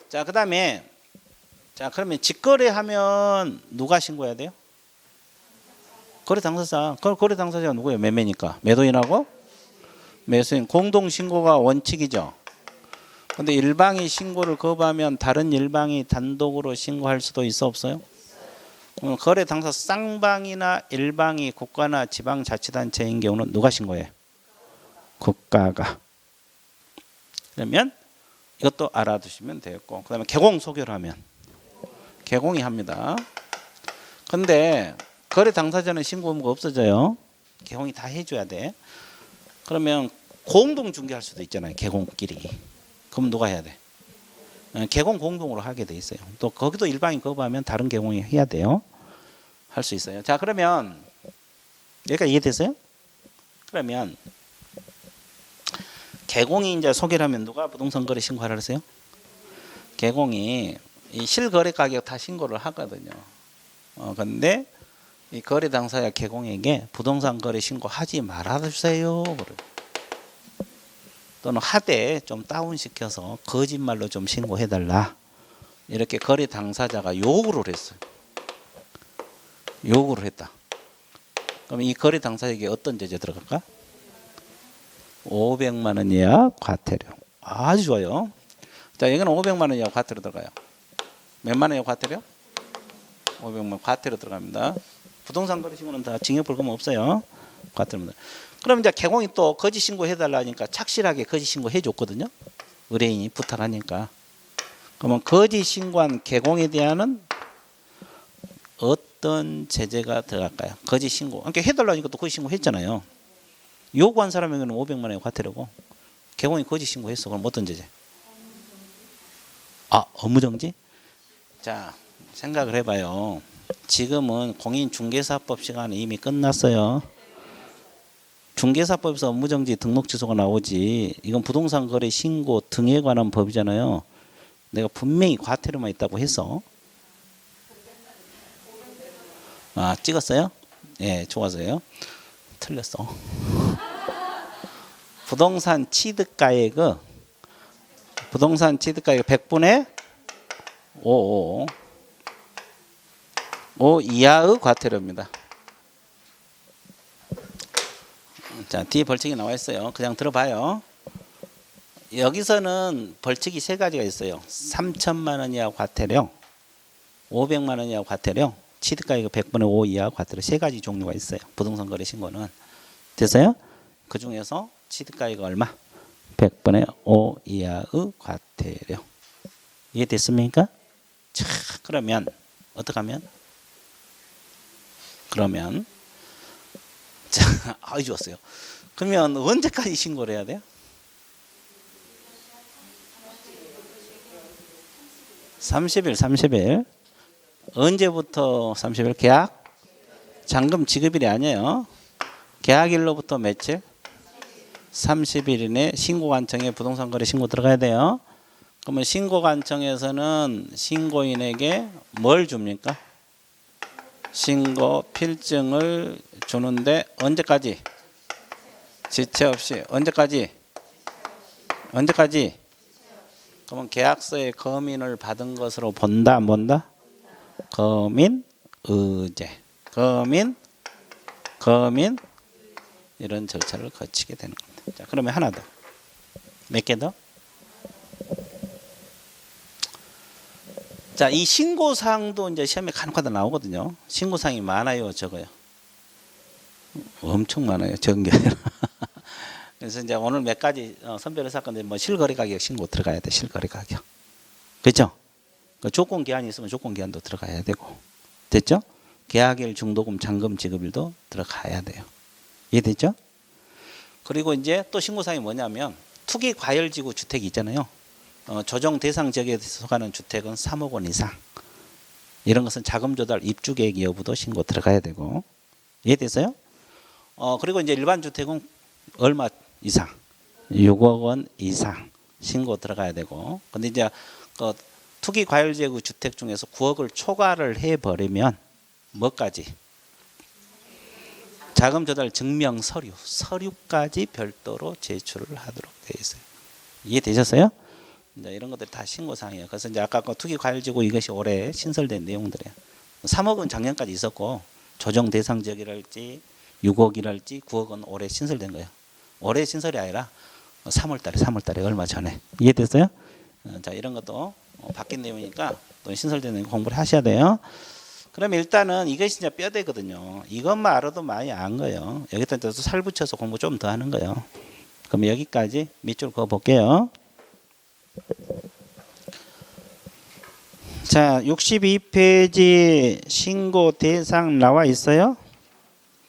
자, 그다음에 자, 그러면 직거래하면 누가 신고해야 돼요? 거래 당사자. 거래 당사자가 누구예요? 매매니까. 매도인하고 매수인 공동 신고가 원칙이죠. 근데 일방이 신고를 거부하면 다른 일방이 단독으로 신고할 수도 있어 없어요? 그럼 거래 당사 쌍방이나 일방이 국가나 지방자치단체인 경우는 누가 신고해요? 국가가. 그러면 이것도 알아두시면 되겠고, 그다음에 개공 소교를 하면 개공이 합니다. 근데 거래 당사자는 신고 의무가 없어져요. 개공이 다 해줘야 돼. 그러면 공동 중개할 수도 있잖아요. 개공끼리. 그럼 누가 해야 돼? 개공 공동으로 하게 돼 있어요. 또 거기도 일방이 거부하면 다른 개공이 해야 돼요. 할 수 있어요. 자, 그러면 여기까지 이해됐어요? 그러면 개공이 이제 소개를 하면 누가 부동산 거래 신고하라 그랬어요? 개공이 이 실거래 가격 다 신고를 하거든요. 근데 이 거래 당사자 개공에게 부동산 거래 신고하지 말아주세요. 또는 하되 좀 다운시켜서 거짓말로 좀 신고해달라. 이렇게 거래 당사자가 요구를 했어요. 요구를 했다. 그럼 이 거래 당사자에게 어떤 제재 들어갈까? 500만 원 이하 과태료. 아주 좋아요. 자, 여기는 500만 원 이하 과태료 들어가요. 몇만 원 이하 과태료? 500만 원 과태료 들어갑니다. 부동산 거래 신고는 다 징역 벌금 없어요. 과태료입니다. 그럼 이제 개공이 또 거짓 신고 해달라니까 착실하게 거짓 신고 해줬거든요. 의뢰인이 부탁하니까. 그러면 거짓 신고한 개공에 대한은 어떤 제재가 들어갈까요? 거짓 신고. 그러니까 해달라니까 또 거짓 신고 했잖아요. 요구한 사람에게는 500만 원의 과태료고 개공이 거짓 신고했어. 그럼 어떤 제재? 업무정지? 자, 생각을 해봐요. 지금은 공인중개사법 시간이 이미 끝났어요. 중개사법에서 업무정지 등록 취소가 나오지. 이건 부동산 거래 신고 등에 관한 법이잖아요. 내가 분명히 과태료만 있다고 했어. 찍었어요? 예, 좋아서요. 틀렸어. 부동산 취득가액 100분의 5 이하의 과태료입니다. 자, 뒤에 벌칙이 나와 있어요. 그냥 들어봐요. 여기서는 벌칙이 세 가지가 있어요. 3천만 원 이하 과태료, 500만 원 이하 과태료, 취득가액 100분의 5 이하 과태료 세 가지 종류가 있어요. 부동산 거래 신고는. 됐어요? 그 중에서 취득가액 얼마? 100분의 5 이하의 과태료. 이해됐습니까? 자, 그러면 어떻게 하면? 그러면 자, 아주 좋았어요. 그러면 언제까지 신고를 해야 돼요? 30일. 언제부터 30일? 계약? 잔금 지급일이 아니에요. 계약일로부터 며칠? 30일 이내 신고관청에 부동산 거래 신고 들어가야 돼요. 그러면 신고관청에서는 신고인에게 뭘 줍니까? 신고 필증을 주는데 언제까지? 지체 없이. 언제까지? 그러면 계약서에 검인을 받은 것으로 본다 안 본다? 검인 의제. 검인 이런 절차를 거치게 되는 겁니다. 자, 그러면 하나 더. 몇 개 더? 자, 이 신고사항도 이제 시험에 간혹가다 나오거든요. 신고사항이 많아요, 적어요? 엄청 많아요, 적은 게 아니라. 그래서 이제 오늘 몇 가지 선별을 샀건데 뭐 실거래 가격 신고 들어가야 돼, 실거래 가격. 그렇죠? 그 조건 기한이 있으면 조건 기한도 들어가야 되고. 됐죠? 계약일, 중도금, 잔금 지급일도 들어가야 돼요. 이해됐죠? 그리고 이제 또 신고사항이 뭐냐면 투기 과열지구 주택이 있잖아요. 조정 대상 지역에 속하는 주택은 3억 원 이상. 이런 것은 자금 조달 입주 계획 여부도 신고 들어가야 되고. 이해됐어요? 그리고 이제 일반 주택은 얼마 이상? 6억 원 이상 신고 들어가야 되고. 근데 이제 그 투기 과열지구 주택 중에서 9억을 초과를 해 버리면 뭐까지? 자금 조달 증명 서류까지 별도로 제출을 하도록 되어 있어요. 이해되셨어요? 이제 이런 것들 다 신고사항이에요. 그래서 이제 아까 그 투기 과열지구 이것이 올해 신설된 내용들이에요. 3억은 작년까지 있었고 조정 대상 지역이랄지 6억이랄지 9억은 올해 신설된 거예요. 올해 신설이 아니라 3월달에 얼마 전에. 이해됐어요? 자, 이런 것도 바뀐 내용이니까 또 신설된 내용 공부를 하셔야 돼요. 그럼 일단은 이것이 이제 뼈대거든요. 이것만 알아도 많이 안 거예요. 여기다 또 살 붙여서 공부 좀 더 하는 거예요. 그럼 여기까지 밑줄 그어 볼게요. 자, 62페이지 신고 대상 나와 있어요.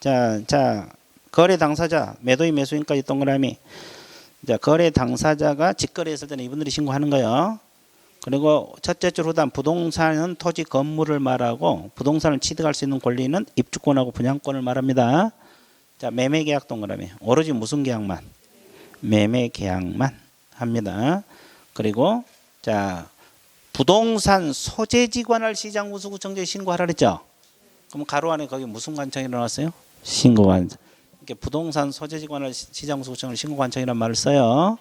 자, 거래 당사자, 매도인, 매수인까지 동그라미. 자, 거래 당사자가 직거래했을 때는 이분들이 신고하는 거예요. 그리고 첫째 줄 후단 부동산은 토지 건물을 말하고 부동산을 취득할 수 있는 권리는 입주권하고 분양권을 말합니다. 자, 매매계약 동그라미. 오로지 무슨 계약만? 매매 계약만 합니다. 그리고 자 부동산 소재지 관할 시장 우수구청장에 신고하라 그랬죠. 그럼 가로 안에 거기 무슨 관청이 일어났어요? 신고관청. 이렇게 부동산 소재지 관할 시장 우수구청을 신고관청이라는 말을 써요.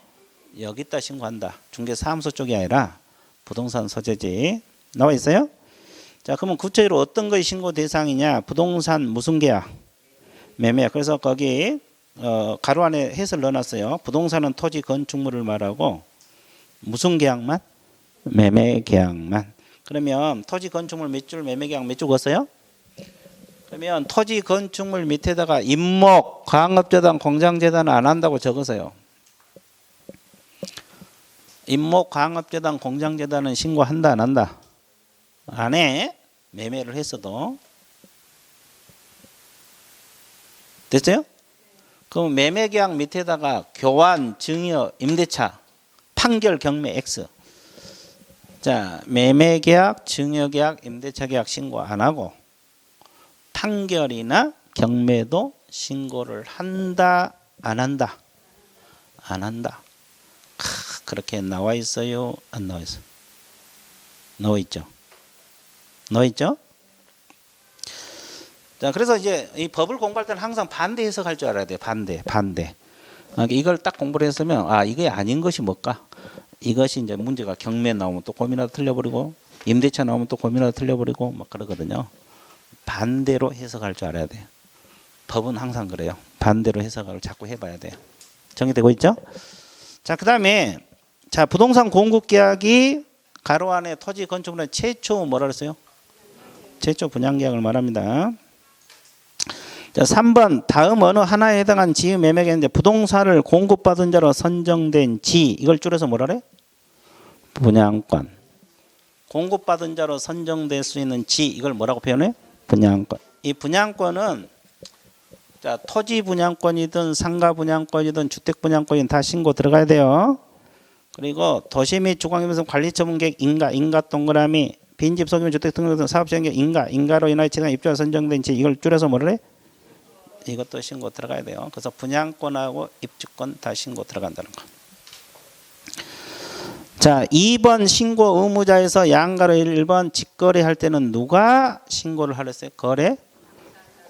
여기다 신고한다. 중개사무소 쪽이 아니라 부동산 소재지 나와 있어요. 자 그러면 구체적으로 어떤 것이 신고 대상이냐? 부동산 무슨 계약? 매매. 그래서 거기 가로 안에 해설 넣어놨어요. 부동산은 토지 건축물을 말하고 무슨 계약만? 매매 계약만. 그러면 토지 건축물 몇 줄 매매 계약 몇 줄 걷어요? 그러면 토지 건축물 밑에다가 임목, 광업재단, 공장재단은 안 한다고 적으세요. 임목, 광업재단, 공장재단은 신고한다 안 한다? 안 해. 매매를 했어도. 됐어요? 그럼 매매계약 밑에다가 교환, 증여, 임대차, 판결, 경매, X. 자, 매매계약, 증여계약, 임대차계약 신고 안 하고 판결이나 경매도 신고를 한다 안 한다? 안 한다. 그렇게 나와 있어요? 안 나와 있어요? 나와 있죠? 나와 있죠? 자, 그래서 이제 이 법을 공부할 때는 항상 반대 해석할 줄 알아야 돼요. 반대. 이걸 딱 공부를 했으면 이게 아닌 것이 뭘까? 이것이 이제 문제가 경매 나오면 또 고민하다 틀려버리고 임대차 나오면 또 고민하다 틀려버리고 막 그러거든요. 반대로 해석할 줄 알아야 돼요. 법은 항상 그래요. 반대로 해석을 자꾸 해봐야 돼요. 정리되고 있죠? 자, 그 다음에 자 부동산 공급 계약이 가로 안에 토지 건축물의 최초 뭐라 그랬어요? 최초 분양 계약을 말합니다. 자, 3번 다음 어느 하나에 해당한 지의 매매계약인데 부동산을 공급받은 자로 선정된 지 이걸 줄여서 뭐라 그래? 분양권. 공급받은 자로 선정될 수 있는 지 이걸 뭐라고 표현해? 분양권. 이 분양권은 자, 토지 분양권이든 상가 분양권이든 주택 분양권이든 다 신고 들어가야 돼요. 그리고 도시 및 주거기반 관리처분계획 인가 동그라미 빈집 소규모 주택 등록 사업시행계획 인가로 인하여 지상 입주자 선정된 지 이걸 줄여서 뭐를 해? 이것도 신고 들어가야 돼요. 그래서 분양권하고 입주권 다 신고 들어간다는 거. 자, 2번 신고 의무자에서 양가로 1번 직거래할 때는 누가 신고를 하랬어요? 거래?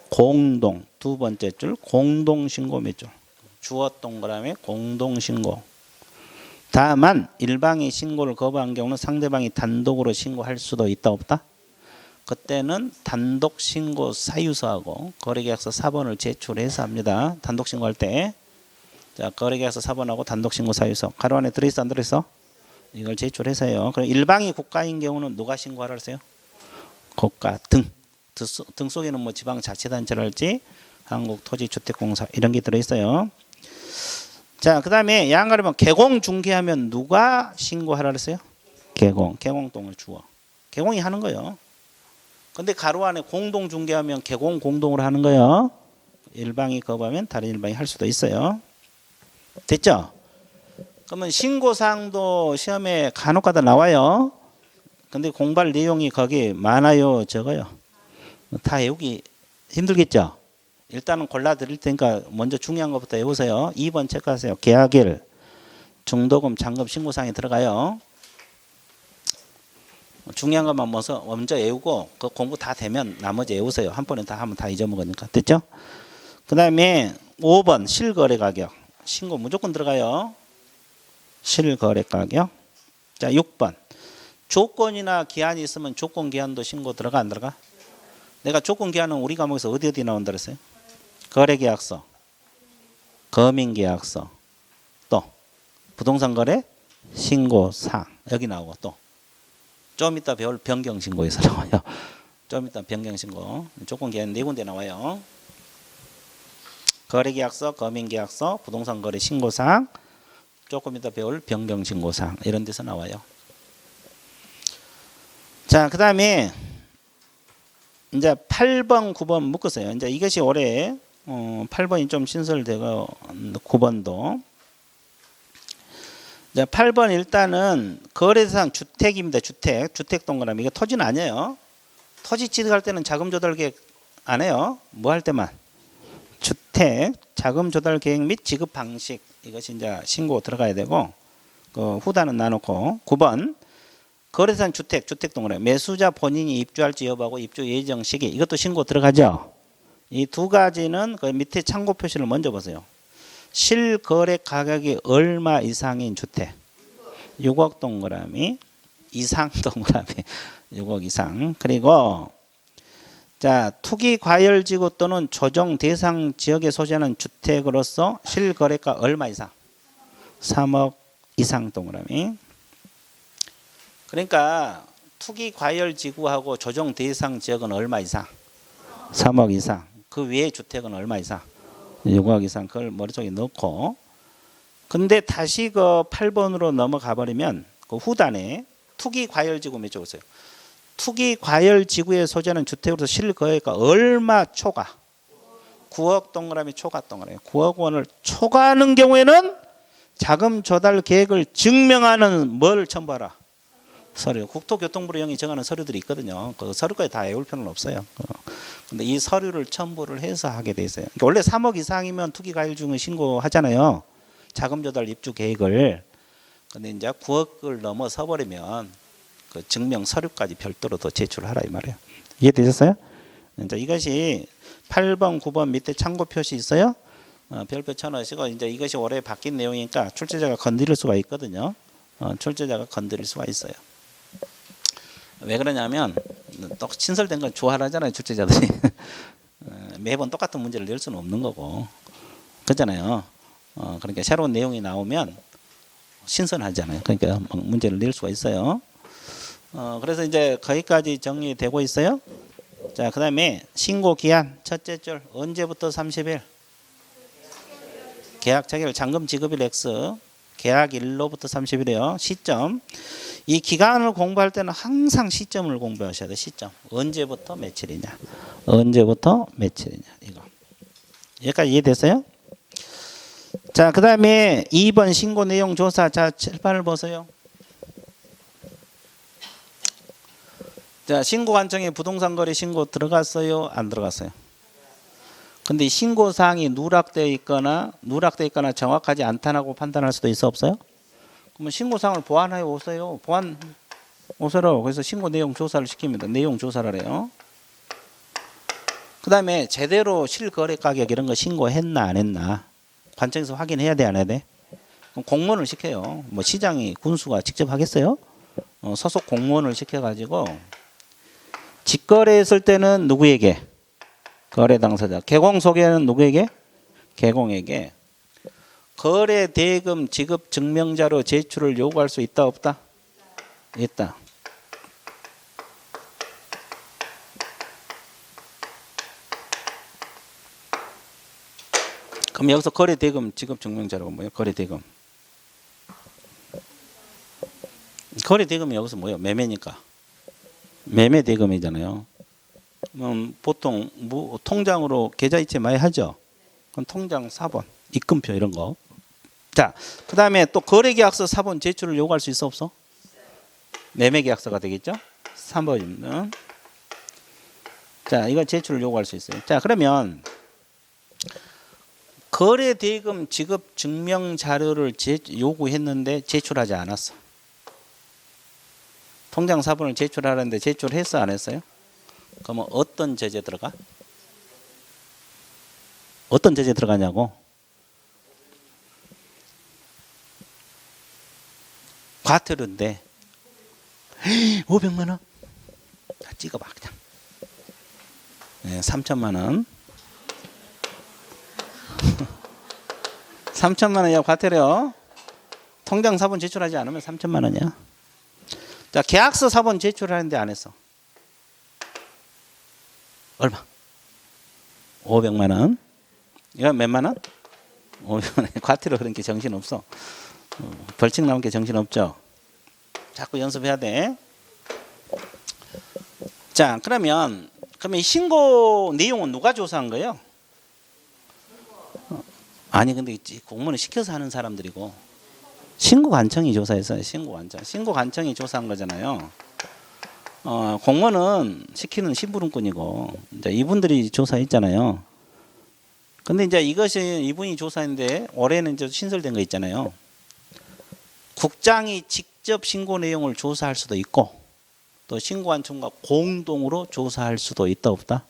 공동. 두 번째 줄 공동 신고 몇 줄? 주어 동그라미 공동 신고. 다만 일방이 신고를 거부한 경우는 상대방이 단독으로 신고할 수도 있다 없다? 그때는 단독 신고 사유서하고 거래계약서 4번을 제출해서 합니다. 단독 신고할 때. 자, 거래계약서 4번하고 단독 신고 사유서. 가로 안에 들어있어 안 들어있어? 이걸 제출해서 해요. 그럼 일방이 국가인 경우는 누가 신고하라 했어요? 국가 등 속에는 뭐 지방자치단체랄지 한국토지주택공사 이런 게 들어있어요. 자, 그 다음에 양가를 개공 중개하면 누가 신고하라 그랬어요? 개공동을 주어. 개공이 하는 거예요. 근데 가로 안에 공동 중개하면 개공 공동으로 하는 거예요. 일방이 거부하면 다른 일방이 할 수도 있어요. 됐죠? 그러면 신고사항도 시험에 간혹가다 나와요. 근데 공부할 내용이 거기 많아요, 적어요? 다 외우기 힘들겠죠? 일단은 골라 드릴 테니까 먼저 중요한 것부터 외우세요. 2번 체크하세요. 계약일, 중도금, 잔금, 신고사항이 들어가요. 중요한 것만 먼저 외우고 그 공부 다 되면 나머지 외우세요. 한 번에 다 하면 다 잊어먹으니까. 됐죠? 그 다음에 5번 실거래 가격. 신고 무조건 들어가요. 실거래 가격. 자, 6번 조건이나 기한이 있으면 조건 기한도 신고 들어가 안 들어가? 내가 조건 기한은 우리 과목에서 어디 나온다 그랬어요? 거래계약서, 거민계약서, 또 부동산 거래 신고사항 여기 나오고 또 좀 이따 배울 변경신고에서 나와요. 좀 이따 변경신고 조건 기한 네 군데 나와요. 거래계약서, 거민계약서, 부동산 거래 신고사항, 조금 이따 배울 변경신고사항 이런 데서 나와요. 자, 그 다음에 이제 8번, 9번 묶었어요. 이제 이것이 올해 8번이 좀 신설되고 9번도. 자, 8번 일단은 거래대상 주택입니다. 주택 동그라미. 이게 토지는 아니에요. 토지 취득할 때는 자금 조달 계획 안 해요. 뭐 할 때만? 주택 자금 조달 계획 및 지급 방식 이것이 이제 신고 들어가야 되고 그 후단은 나놓고 9번 거래산 주택 동그라미 매수자 본인이 입주할지 여부하고 입주 예정 시기 이것도 신고 들어가죠. 이 두 가지는 그 밑에 참고 표시를 먼저 보세요. 실거래 가격이 얼마 이상인 주택 6억 동그라미 이상 동그라미 6억 이상 그리고 자 투기 과열 지구 또는 조정 대상 지역에 소재하는 주택으로서 실거래가 얼마 이상 3억 이상 동그라미 그러니까 투기 과열 지구하고 조정 대상 지역은 얼마 이상 3억 이상 그 외의 주택은 얼마 이상 6억 이상 그걸 머릿속에 넣고 근데 다시 그 8번으로 넘어가 버리면 그 후단에 투기 과열 지구 몇 쪽 있어요. 투기 과열 지구에 소재하는 주택으로서 실거래가 얼마 초과 9억 동그라미 초과 동그라미 9억 원을 초과하는 경우에는 자금 조달 계획을 증명하는 뭘 첨부하라 서류 국토교통부로 형이 정하는 서류들이 있거든요. 그 서류까지 다 외울 필요는 없어요. 근데 이 서류를 첨부를 해서 하게 돼 있어요. 그러니까 원래 3억 이상이면 투기 과열 지구 신고하잖아요. 자금 조달 입주 계획을 근데 이제 9억을 넘어서 버리면 그 증명 서류까지 별도로 더 제출하라 이 말이에요. 이해되셨어요? 이제 이것이 8번, 9번 밑에 참고 표시 있어요. 별표 쳐넣으시고 이제 이것이 올해 바뀐 내용이니까 출제자가 건드릴 수가 있거든요. 출제자가 건드릴 수가 있어요. 왜 그러냐면 또 신설된 건 좋아하잖아요 출제자들이. 매번 똑같은 문제를 낼 수는 없는 거고 그렇잖아요. 그러니까 새로운 내용이 나오면 신선하잖아요. 그러니까 문제를 낼 수가 있어요. 그래서 이제 거기까지 정리되고 있어요. 자, 그 다음에 신고 기한 첫째 줄 언제부터 30일? 계약 체결 잔금 지급일 X 계약일로부터 30일이에요. 시점 이 기간을 공부할 때는 항상 시점을 공부하셔야 돼요. 시점 언제부터 며칠이냐 언제부터 며칠이냐 이거 여기까지 이해됐어요? 자, 그 다음에 2번 신고 내용 조사. 자, 칠판을 보세요. 자, 신고 관청에 부동산 거래 신고 들어갔어요? 안 들어갔어요? 근데 신고 사항이 누락되어 있거나 정확하지 않다고 판단할 수도 있어 없어요? 그러면 신고 사항을 보완해 오세요. 보완 오세요. 그래서 신고 내용 조사를 시킵니다. 내용 조사를 해요. 그 다음에 제대로 실거래 가격 이런 거 신고했나 안 했나 관청에서 확인해야 돼 안 해야 돼? 그럼 공무원을 시켜요. 뭐 시장이 군수가 직접 하겠어요? 소속 공무원을 시켜가지고 직거래했을 때는 누구에게? 거래 당사자. 개공 소개는 누구에게? 개공에게. 거래 대금 지급 증명자료 제출을 요구할 수 있다 없다? 있다. 그럼 여기서 거래 대금 지급 증명자료가 뭐예요? 거래 대금. 거래 대금이 여기서 뭐예요? 매매니까. 매매 대금이잖아요. 보통 통장으로 계좌이체 많이 하죠. 그럼 통장 사본, 입금표 이런 거. 자, 그 다음에 또 거래계약서 사본 제출을 요구할 수 있어 없어? 매매계약서가 되겠죠? 3번이면. 자, 이거 제출을 요구할 수 있어요. 자, 그러면 거래 대금 지급 증명 자료를 요구했는데 제출하지 않았어. 통장 사본을 제출하는데 제출했어 안 했어요? 그러면 어떤 제재 들어가? 어떤 제재 들어가냐고? 과태료인데 500만 원? 다 찍어봐 그냥. 네, 3천만 원. 3천만 원이야 과태료. 통장 사본 제출하지 않으면 3천만 원이야. 자, 계약서 사본 제출하는데 안 했어. 얼마? 500만 원. 이건 몇만 원? 500만 원. 과태료 그런 게 정신 없어. 벌칙 나온 게 정신 없죠. 자꾸 연습해야 돼. 자, 그러면 이 신고 내용은 누가 조사한 거예요? 아니 근데 공무원을 시켜서 하는 사람들이고 신고관청이 조사했어요. 신고관청이 조사한 거잖아요. 공무원은 시키는 심부름꾼이고 이제 이분들이 조사했잖아요. 근데 이제 이것이 이분이 조사인데 올해는 이제 신설된 거 있잖아요. 국장이 직접 신고 내용을 조사할 수도 있고 또 신고관청과 공동으로 조사할 수도 있다 없다.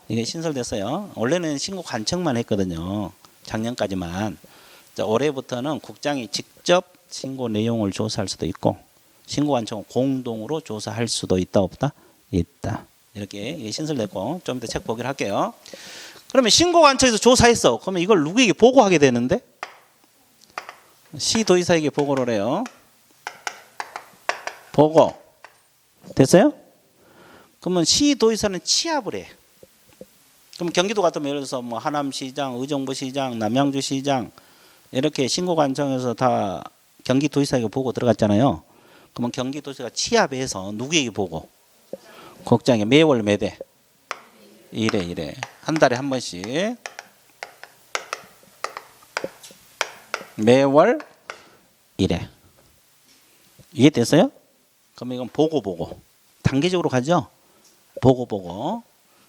이게 신설됐어요. 원래는 신고관청만 했거든요. 작년까지만. 자, 올해부터는 국장이 직접 신고 내용을 조사할 수도 있고 신고관청은 공동으로 조사할 수도 있다 없다. 있다. 이렇게 신설됐고 좀 이따 책 보기로 할게요. 그러면 신고관청에서 조사했어. 그러면 이걸 누구에게 보고하게 되는데? 시도의사에게 보고를 해요. 보고. 됐어요? 그러면 시도의사는 취합을 해. 그럼 경기도 같으면 예를 들어서 뭐 하남시장, 의정부시장, 남양주시장 이렇게 신고관청에서 다 경기도지사에게 보고 들어갔잖아요. 그러면 경기도지사가 취합해서 누구에게 보고? 국장에 매월 매대. 이래. 한 달에 한 번씩. 매월 이래. 이해됐어요? 그럼 이건 보고. 단계적으로 가죠? 보고.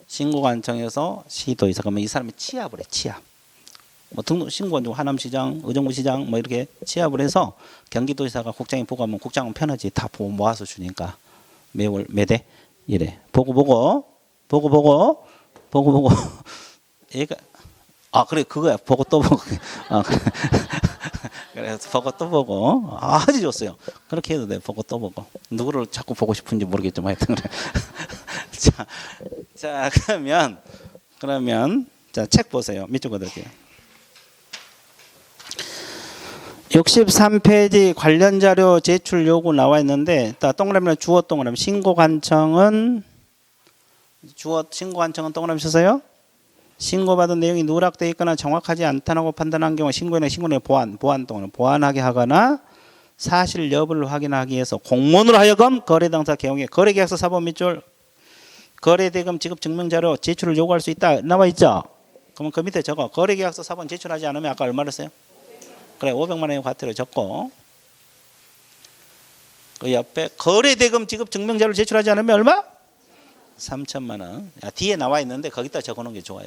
신고관청에서 시도의사. 그러면 이 사람이 취합을 해. 취합. 뭐 등록 신고관청 하남시장, 의정부시장 뭐 이렇게 취합을 해서 경기도지사가 국장에 보고하면 국장은 편하지. 다 보고 모아서 주니까 매월 매대 이래. 보고. 얘가 그래 그거야. 보고 또 보고. 그래. 그래서 보고 또 보고. 아주 좋았어요. 그렇게 해도 돼. 보고 또 보고. 누구를 자꾸 보고 싶은지 모르겠지만 하여튼 그래. 자 그러면 자 책 보세요. 밑줄 그을게요. 63페이지 관련 자료 제출 요구 나와 있는데 동그라미는 주어 동그라미. 신고관청은 동그라미 쓰세요. 신고받은 내용이 누락되어 있거나 정확하지 않다고 판단한 경우 신고인의 보완 동그라미. 보완하게 하거나 사실 여부를 확인하기 위해서 공문으로 하여금 거래당사 개용에 거래계약서 사본 밑줄 거래대금 지급 증명자료 제출을 요구할 수 있다 나와 있죠. 그러면 그 밑에 적어. 거래계약서 사본 제출하지 않으면 아까 얼마를 써요? 그래 500만 원의 과태료 적고 그 옆에 거래대금 지급 증명자료를 제출하지 않으면 얼마? 3천만 원. 뒤에 나와 있는데 거기다 적어놓은 게 좋아요.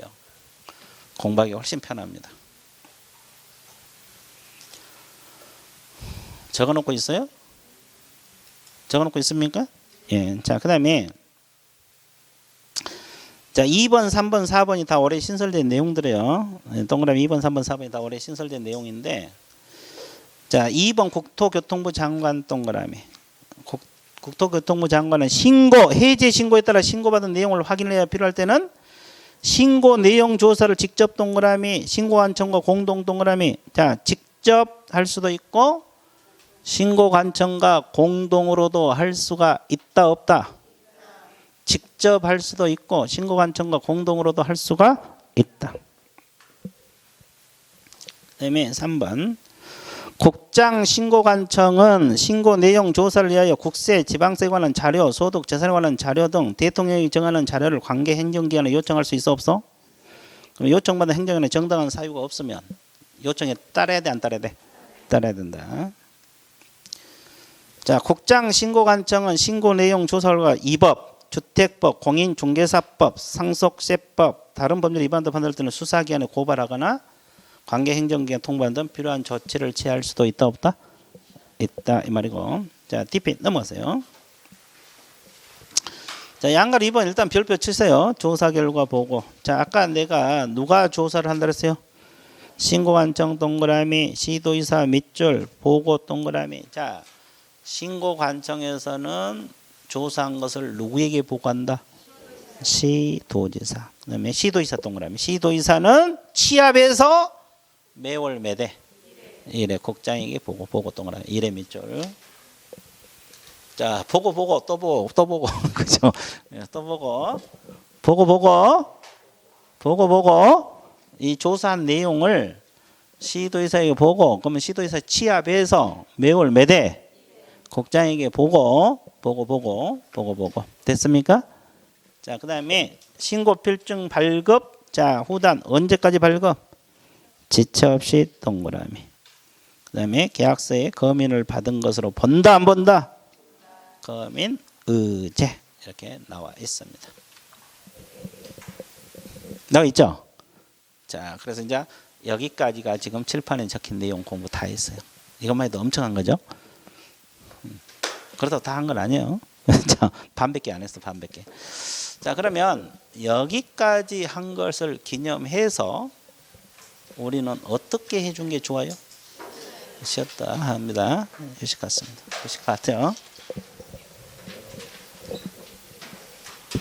공부하기 훨씬 편합니다. 적어놓고 있어요? 적어놓고 있습니까? 예. 자, 그 다음에 자 2번, 3번, 4번이 다 올해 신설된 내용들이에요. 동그라미 2번, 3번, 4번이 다 올해 신설된 내용인데 자 2번 국토교통부 장관 동그라미. 국토교통부 장관은 해제 신고에 따라 신고받은 내용을 확인해야 필요할 때는 신고 내용 조사를 직접 동그라미, 신고관청과 공동 동그라미. 자 직접 할 수도 있고 신고관청과 공동으로도 할 수가 있다 없다. 직접 할 수도 있고 신고관청과 공동으로도 할 수가 있다. 그다음에 3번 국장 신고관청은 신고 내용 조사를 위하여 국세, 지방세에 관한 자료, 소득, 재산에 관한 자료 등 대통령이 정하는 자료를 관계 행정기관에 요청할 수 있어 없어? 그럼 요청받은 행정기관에 정당한 사유가 없으면 요청에 따라야 돼 안 따라야 돼? 따라야 된다. 자 국장 신고관청은 신고 내용 조사와 이법, 주택법, 공인중개사법, 상속세법, 다른 법률 위반도 판단할 때는 수사기관에 고발하거나 관계행정기관 통보한 등 필요한 조치를 취할 수도 있다 없다? 있다 이 말이고. 자 DP 넘어가세요. 자 양갈 2번 일단 별표 치세요. 조사 결과 보고. 자 아까 내가 누가 조사를 한다 그랬어요? 신고관청 동그라미, 시도의사 밑줄, 보고 동그라미. 자 신고관청에서는 조사한 것을 누구에게 보고한다? 시도지사. 그다음에 시도의사 동그라미. 시도의사는 취합해서 매월 매대 이래 국장에게 보고 동그라미. 이래 밑줄. 자 보고 또 보고 그죠? 또 보고 이 조사한 내용을 시도의사에게 보고 그러면 시도의사 취합해서 매월 매대 국장에게 보고 됐습니까? 자 그다음에 신고 필증 발급. 자 후단 언제까지 발급? 지체 없이 동그라미. 그다음에 계약서에 검인을 받은 것으로 본다 안 본다? 검인 의제 이렇게 나와 있습니다. 나와 있죠? 자, 그래서 이제 여기까지가 지금 칠판에 적힌 내용 공부 다 했어요. 이것만 해도 엄청난 거죠. 그렇다고 다 한 건 아니에요. 자, 반밖에 안 했어, 반밖에. 자, 그러면 여기까지 한 것을 기념해서 우리는 어떻게 해준 게 좋아요? 쉬었다 합니다. 휴식 같습니다. 휴식 같아요.